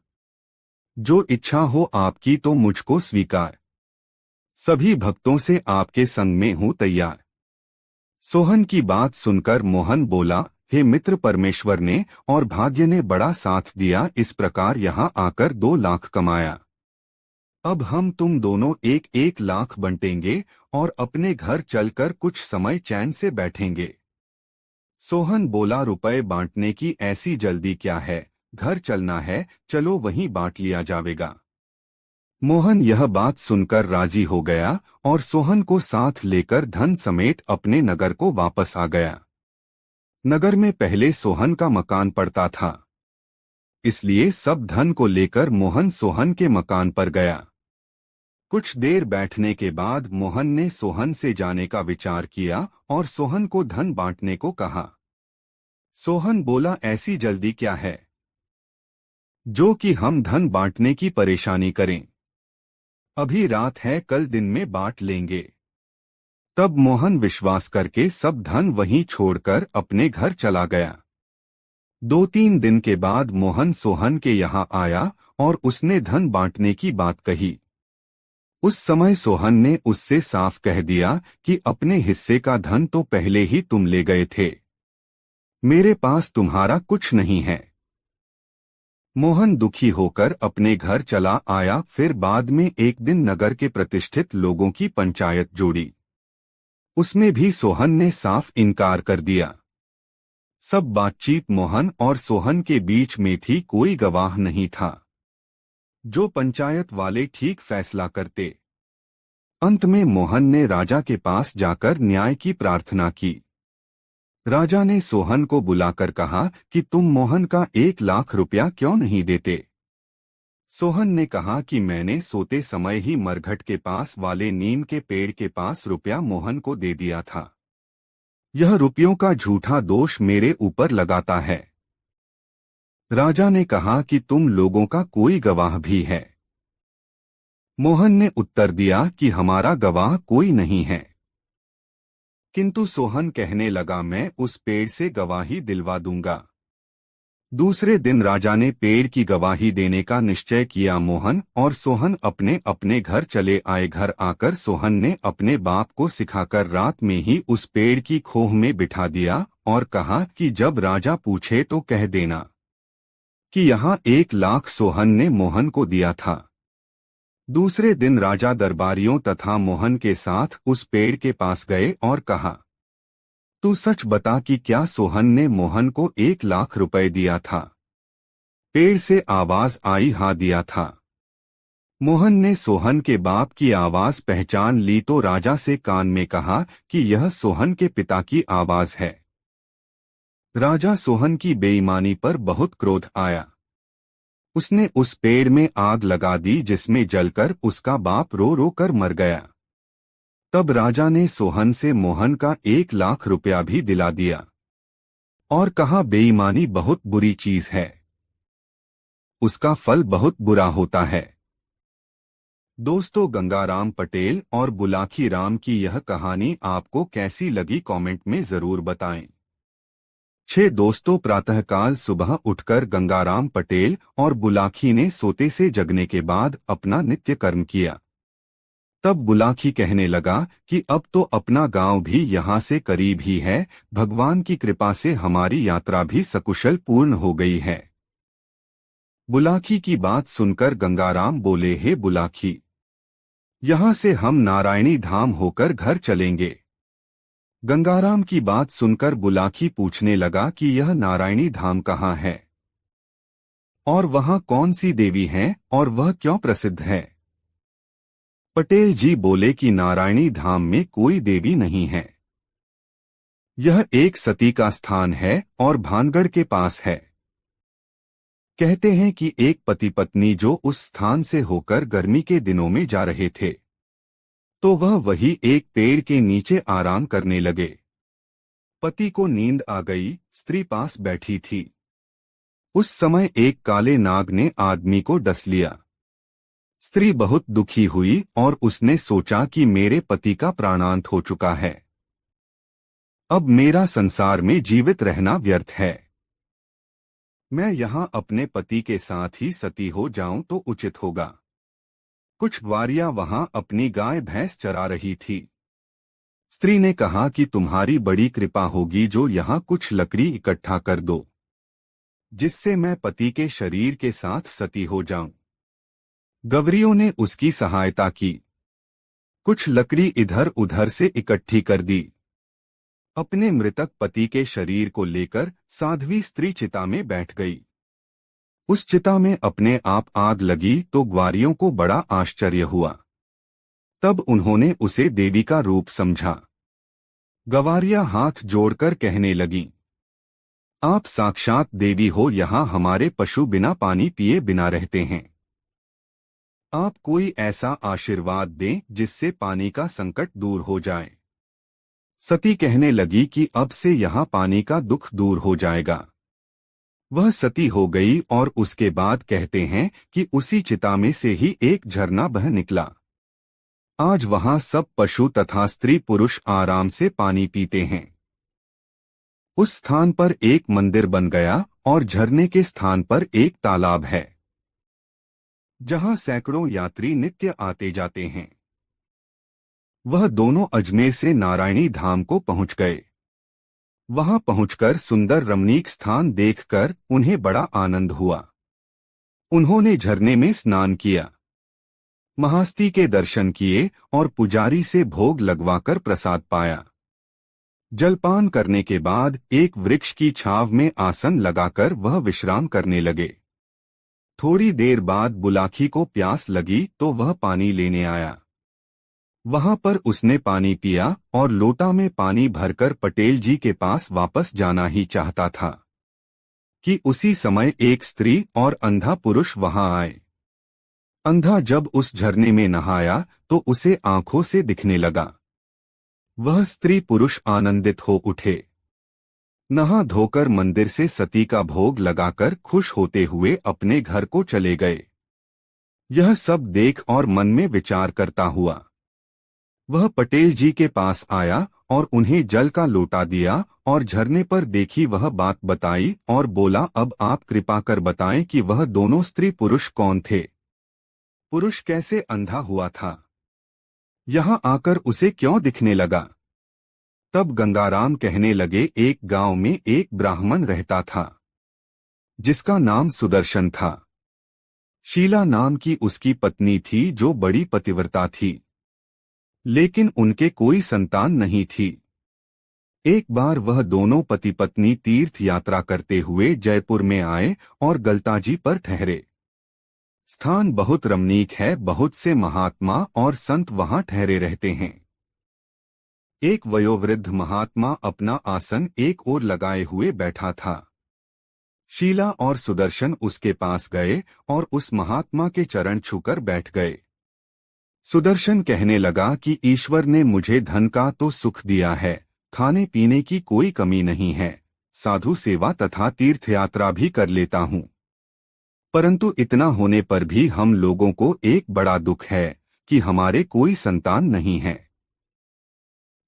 जो इच्छा हो आपकी तो मुझको स्वीकार, सभी भक्तों से आपके संग में हूं तैयार। सोहन की बात सुनकर मोहन बोला, हे मित्र, परमेश्वर ने और भाग्य ने बड़ा साथ दिया, इस प्रकार यहाँ आकर 2 लाख कमाया। अब हम तुम दोनों 1-1 लाख बंटेंगे और अपने घर चलकर कुछ समय चैन से बैठेंगे। सोहन बोला, रुपए बांटने की ऐसी जल्दी क्या है, घर चलना है, चलो वहीं बांट लिया जाएगा। मोहन यह बात सुनकर राजी हो गया और सोहन को साथ लेकर धन समेत अपने नगर को वापस आ गया। नगर में पहले सोहन का मकान पड़ता था, इसलिए सब धन को लेकर मोहन सोहन के मकान पर गया। कुछ देर बैठने के बाद मोहन ने सोहन से जाने का विचार किया और सोहन को धन बांटने को कहा। सोहन बोला, ऐसी जल्दी क्या है जो कि हम धन बांटने की परेशानी करें, अभी रात है, कल दिन में बांट लेंगे। तब मोहन विश्वास करके सब धन वहीं छोड़कर अपने घर चला गया। 2-3 दिन के बाद मोहन सोहन के यहाँ आया और उसने धन बांटने की बात कही। उस समय सोहन ने उससे साफ कह दिया कि अपने हिस्से का धन तो पहले ही तुम ले गए थे, मेरे पास तुम्हारा कुछ नहीं है। मोहन दुखी होकर अपने घर चला आया। फिर बाद में एक दिन नगर के प्रतिष्ठित लोगों की पंचायत जोड़ी। उसमें भी सोहन ने साफ इनकार कर दिया। सब बातचीत मोहन और सोहन के बीच में थी, कोई गवाह नहीं था जो पंचायत वाले ठीक फैसला करते। अंत में मोहन ने राजा के पास जाकर न्याय की प्रार्थना की। राजा ने सोहन को बुलाकर कहा कि तुम मोहन का 1 लाख रुपया क्यों नहीं देते। सोहन ने कहा कि मैंने सोते समय ही मरघट के पास वाले नीम के पेड़ के पास रुपया मोहन को दे दिया था। यह रुपयों का झूठा दोष मेरे ऊपर लगाता है। राजा ने कहा कि तुम लोगों का कोई गवाह भी है। मोहन ने उत्तर दिया कि हमारा गवाह कोई नहीं है। किंतु सोहन कहने लगा, मैं उस पेड़ से गवाही दिलवा दूंगा। दूसरे दिन राजा ने पेड़ की गवाही देने का निश्चय किया। मोहन और सोहन अपने अपने घर चले आए। घर आकर सोहन ने अपने बाप को सिखाकर रात में ही उस पेड़ की खोह में बिठा दिया और कहा कि जब राजा पूछे तो कह देना कि यहाँ 1 लाख सोहन ने मोहन को दिया था। दूसरे दिन राजा दरबारियों तथा मोहन के साथ उस पेड़ के पास गए और कहा, तू सच बता कि क्या सोहन ने मोहन को 1 लाख रुपए दिया था। पेड़ से आवाज आई, हाँ दिया था। मोहन ने सोहन के बाप की आवाज पहचान ली तो राजा से कान में कहा कि यह सोहन के पिता की आवाज है। राजा सोहन की बेईमानी पर बहुत क्रोध आया। उसने उस पेड़ में आग लगा दी जिसमें जलकर उसका बाप रो रो कर मर गया। तब राजा ने सोहन से मोहन का 1 लाख रुपया भी दिला दिया और कहा, बेईमानी बहुत बुरी चीज है, उसका फल बहुत बुरा होता है। दोस्तों, गंगाराम पटेल और बुलाकी राम की यह कहानी आपको कैसी लगी कमेंट में जरूर बताएं। छह दोस्तों प्रातःकाल सुबह उठकर गंगाराम पटेल और बुलाखी ने सोते से जगने के बाद अपना नित्य कर्म किया। तब बुलाखी कहने लगा कि अब तो अपना गांव भी यहाँ से करीब ही है, भगवान की कृपा से हमारी यात्रा भी सकुशल पूर्ण हो गई है। बुलाखी की बात सुनकर गंगाराम बोले, हे बुलाखी, यहाँ से हम नारायणी धाम होकर घर चलेंगे। गंगाराम की बात सुनकर बुलाखी पूछने लगा कि यह नारायणी धाम कहाँ है और वहाँ कौन सी देवी है और वह क्यों प्रसिद्ध है। पटेल जी बोले कि नारायणी धाम में कोई देवी नहीं है, यह एक सती का स्थान है और भानगढ़ के पास है। कहते हैं कि एक पति पत्नी जो उस स्थान से होकर गर्मी के दिनों में जा रहे थे तो वह वही एक पेड़ के नीचे आराम करने लगे। पति को नींद आ गई, स्त्री पास बैठी थी। उस समय एक काले नाग ने आदमी को डस लिया। स्त्री बहुत दुखी हुई और उसने सोचा कि मेरे पति का प्राणांत हो चुका है, अब मेरा संसार में जीवित रहना व्यर्थ है। मैं यहाँ अपने पति के साथ ही सती हो जाऊं तो उचित होगा। कुछ ग्वारियां वहां अपनी गाय भैंस चरा रही थी। स्त्री ने कहा कि तुम्हारी बड़ी कृपा होगी जो यहाँ कुछ लकड़ी इकट्ठा कर दो, जिससे मैं पति के शरीर के साथ सती हो जाऊं। गवरियों ने उसकी सहायता की। कुछ लकड़ी इधर उधर से इकट्ठी कर दी। अपने मृतक पति के शरीर को लेकर साध्वी स्त्री चिता में बैठ गई। उस चिता में अपने आप आग लगी तो ग्वारियों को बड़ा आश्चर्य हुआ। तब उन्होंने उसे देवी का रूप समझा। गवारियां हाथ जोड़कर कहने लगीं, आप साक्षात देवी हो, यहाँ हमारे पशु बिना पानी पिए बिना रहते हैं। आप कोई ऐसा आशीर्वाद दें जिससे पानी का संकट दूर हो जाए। सती कहने लगी कि अब से यहाँ पानी का दुख दूर हो जाएगा। वह सती हो गई और उसके बाद कहते हैं कि उसी चिता में से ही एक झरना बह निकला। आज वहां सब पशु तथा स्त्री पुरुष आराम से पानी पीते हैं। उस स्थान पर एक मंदिर बन गया और झरने के स्थान पर एक तालाब है, जहां सैकड़ों यात्री नित्य आते जाते हैं। वह दोनों अजमेर से नारायणी धाम को पहुंच गए। वहां पहुंचकर सुंदर रमणीक स्थान देखकर उन्हें बड़ा आनंद हुआ। उन्होंने झरने में स्नान किया, महास्ती के दर्शन किए और पुजारी से भोग लगवाकर प्रसाद पाया। जलपान करने के बाद एक वृक्ष की छांव में आसन लगाकर वह विश्राम करने लगे। थोड़ी देर बाद बुलाखी को प्यास लगी तो वह पानी लेने आया। वहां पर उसने पानी पिया और लोटा में पानी भरकर पटेल जी के पास वापस जाना ही चाहता था कि उसी समय एक स्त्री और अंधा पुरुष वहां आए। अंधा जब उस झरने में नहाया तो उसे आंखों से दिखने लगा। वह स्त्री पुरुष आनंदित हो उठे। नहा धोकर मंदिर से सती का भोग लगाकर खुश होते हुए अपने घर को चले गए। यह सब देख और मन में विचार करता हुआ वह पटेल जी के पास आया और उन्हें जल का लोटा दिया और झरने पर देखी वह बात बताई और बोला, अब आप कृपा कर बताएं कि वह दोनों स्त्री पुरुष कौन थे। पुरुष कैसे अंधा हुआ था, यहाँ आकर उसे क्यों दिखने लगा। तब गंगाराम कहने लगे, एक गांव में एक ब्राह्मण रहता था जिसका नाम सुदर्शन था। शीला नाम की उसकी पत्नी थी जो बड़ी पतिव्रता थी, लेकिन उनके कोई संतान नहीं थी। एक बार वह दोनों पति पत्नी तीर्थ यात्रा करते हुए जयपुर में आए और गलताजी पर ठहरे। स्थान बहुत रमणीक है, बहुत से महात्मा और संत वहां ठहरे रहते हैं। एक वयोवृद्ध महात्मा अपना आसन एक ओर लगाए हुए बैठा था। शीला और सुदर्शन उसके पास गए और उस महात्मा के चरण छूकर बैठ गए। सुदर्शन कहने लगा कि ईश्वर ने मुझे धन का तो सुख दिया है, खाने पीने की कोई कमी नहीं है, साधु सेवा तथा तीर्थ यात्रा भी कर लेता हूँ, परंतु इतना होने पर भी हम लोगों को एक बड़ा दुख है कि हमारे कोई संतान नहीं है।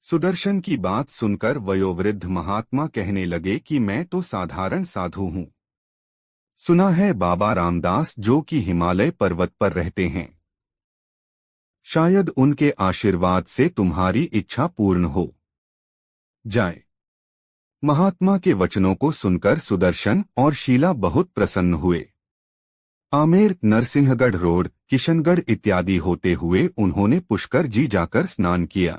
सुदर्शन की बात सुनकर वयोवृद्ध महात्मा कहने लगे कि मैं तो साधारण साधु हूँ। सुना है बाबा रामदास जो कि हिमालय पर्वत पर रहते हैं। शायद उनके आशीर्वाद से तुम्हारी इच्छा पूर्ण हो जाए। महात्मा के वचनों को सुनकर सुदर्शन और शीला बहुत प्रसन्न हुए। आमेर, नरसिंहगढ़ रोड, किशनगढ़ इत्यादि होते हुए उन्होंने पुष्कर जी जाकर स्नान किया।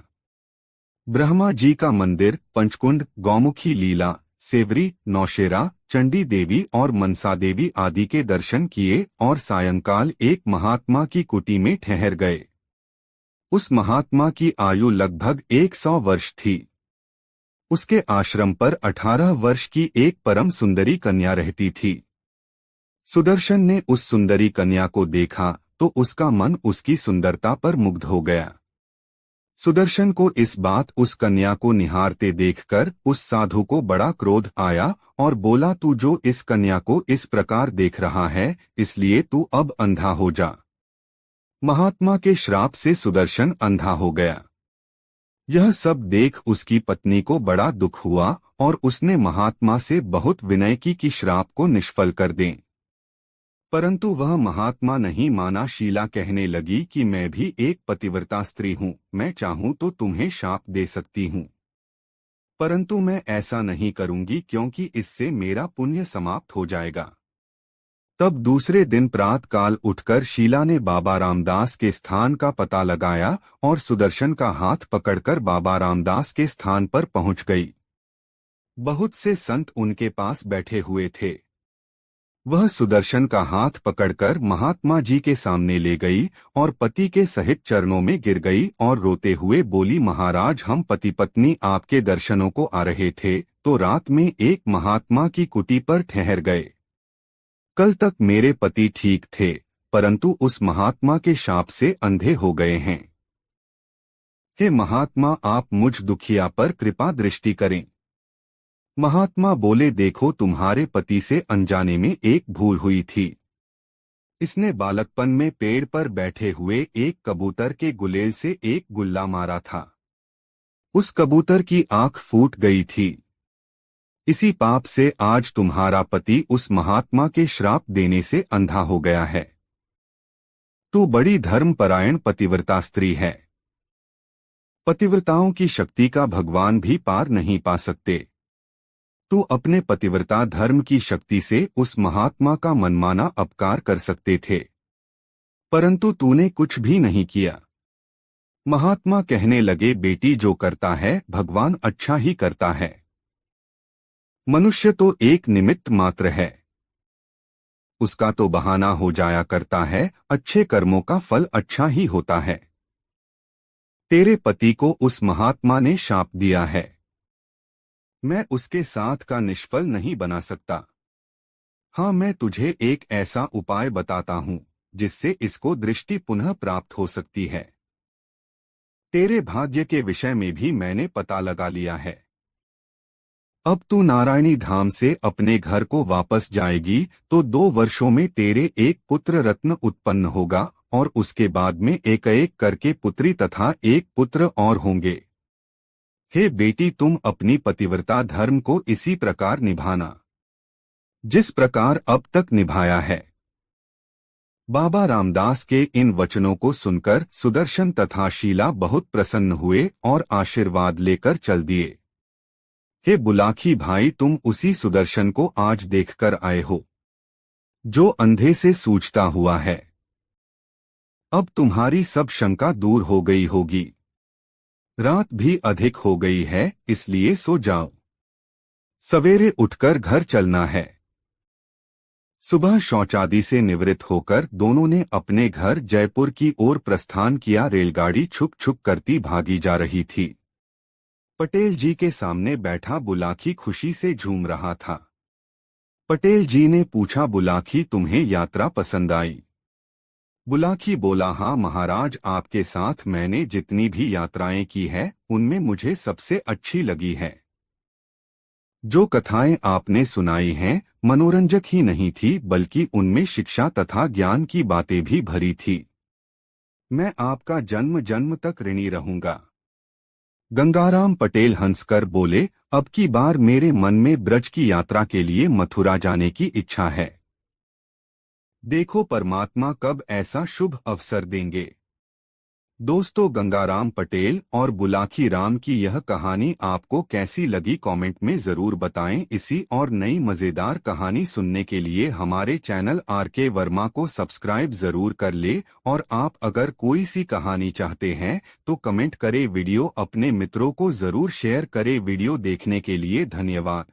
ब्रह्मा जी का मंदिर, पंचकुंड, गौमुखी लीला, सेवरी, नौशेरा, चंडी देवी और मनसा देवी आदि के दर्शन किए और सायंकाल एक महात्मा की कुटी में ठहर गए। उस महात्मा की आयु लगभग 100 वर्ष थी। उसके आश्रम पर 18 वर्ष की एक परम सुंदरी कन्या रहती थी। सुदर्शन ने उस सुंदरी कन्या को देखा तो उसका मन उसकी सुंदरता पर मुग्ध हो गया। सुदर्शन को इस बात उस कन्या को निहारते देखकर उस साधु को बड़ा क्रोध आया और बोला, तू जो इस कन्या को इस प्रकार देख रहा है इसलिए तू अब अंधा हो जा। महात्मा के श्राप से सुदर्शन अंधा हो गया। यह सब देख उसकी पत्नी को बड़ा दुख हुआ और उसने महात्मा से बहुत विनय की कि श्राप को निष्फल कर दें। परंतु वह महात्मा नहीं माना। शीला कहने लगी कि मैं भी एक पतिव्रता स्त्री हूँ, मैं चाहूँ तो तुम्हें शाप दे सकती हूँ, परंतु मैं ऐसा नहीं करूँगी क्योंकि इससे मेरा पुण्य समाप्त हो जाएगा। तब दूसरे दिन प्रातःकाल उठकर शीला ने बाबा रामदास के स्थान का पता लगाया और सुदर्शन का हाथ पकड़कर बाबा रामदास के स्थान पर पहुंच गई। बहुत से संत उनके पास बैठे हुए थे। वह सुदर्शन का हाथ पकड़कर महात्मा जी के सामने ले गई और पति के सहित चरणों में गिर गई और रोते हुए बोली, महाराज, हम पति पत्नी आपके दर्शनों को आ रहे थे तो रात में एक महात्मा की कुटी पर ठहर गए। कल तक मेरे पति ठीक थे, परंतु उस महात्मा के शाप से अंधे हो गए हैं। हे महात्मा, आप मुझ दुखिया पर कृपा दृष्टि करें। महात्मा बोले, देखो, तुम्हारे पति से अनजाने में एक भूल हुई थी। इसने बालकपन में पेड़ पर बैठे हुए एक कबूतर के गुलेल से एक गुल्ला मारा था। उस कबूतर की आंख फूट गई थी। इसी पाप से आज तुम्हारा पति उस महात्मा के श्राप देने से अंधा हो गया है। तू बड़ी धर्मपरायण पतिव्रता स्त्री है। पतिव्रताओं की शक्ति का भगवान भी पार नहीं पा सकते। तू अपने पतिव्रता धर्म की शक्ति से उस महात्मा का मनमाना अपकार कर सकते थे, परंतु तूने कुछ भी नहीं किया। महात्मा कहने लगे, बेटी, जो करता है भगवान अच्छा ही करता है। मनुष्य तो एक निमित्त मात्र है, उसका तो बहाना हो जाया करता है। अच्छे कर्मों का फल अच्छा ही होता है। तेरे पति को उस महात्मा ने शाप दिया है, मैं उसके साथ का निष्फल नहीं बना सकता। हाँ, मैं तुझे एक ऐसा उपाय बताता हूँ जिससे इसको दृष्टि पुनः प्राप्त हो सकती है। तेरे भाग्य के विषय में भी मैंने पता लगा लिया है। अब तू नारायणी धाम से अपने घर को वापस जाएगी तो 2 वर्षों में तेरे एक पुत्र रत्न उत्पन्न होगा और उसके बाद में एक एक करके पुत्री तथा एक पुत्र और होंगे। हे बेटी, तुम अपनी पतिव्रता धर्म को इसी प्रकार निभाना जिस प्रकार अब तक निभाया है। बाबा रामदास के इन वचनों को सुनकर सुदर्शन तथा शीला बहुत प्रसन्न हुए और आशीर्वाद लेकर चल दिए। हे बुलाकी भाई, तुम उसी सुदर्शन को आज देखकर आए हो जो अंधे से सूझता हुआ है। अब तुम्हारी सब शंका दूर हो गई होगी। रात भी अधिक हो गई है, इसलिए सो जाओ। सवेरे उठकर घर चलना है। सुबह शौचादि से निवृत्त होकर दोनों ने अपने घर जयपुर की ओर प्रस्थान किया। रेलगाड़ी छुप छुप करती भागी जा रही थी। पटेल जी के सामने बैठा बुलाकी खुशी से झूम रहा था। पटेल जी ने पूछा, बुलाकी, तुम्हें यात्रा पसंद आई? बुलाकी बोला, हाँ महाराज, आपके साथ मैंने जितनी भी यात्राएं की है उनमें मुझे सबसे अच्छी लगी है। जो कथाएं आपने सुनाई हैं मनोरंजक ही नहीं थी बल्कि उनमें शिक्षा तथा ज्ञान की बातें भी भरी थी। मैं आपका जन्म जन्म तक ऋणी रहूंगा। गंगाराम पटेल हंसकर बोले, अब की बार मेरे मन में ब्रज की यात्रा के लिए मथुरा जाने की इच्छा है। देखो परमात्मा कब ऐसा शुभ अवसर देंगे। दोस्तों, गंगाराम पटेल और बुलाकी राम की यह कहानी आपको कैसी लगी कमेंट में जरूर बताएं। इसी और नई मजेदार कहानी सुनने के लिए हमारे चैनल आरके वर्मा को सब्सक्राइब जरूर कर ले। और आप अगर कोई सी कहानी चाहते हैं तो कमेंट करें, वीडियो अपने मित्रों को जरूर शेयर करें। वीडियो देखने के लिए धन्यवाद।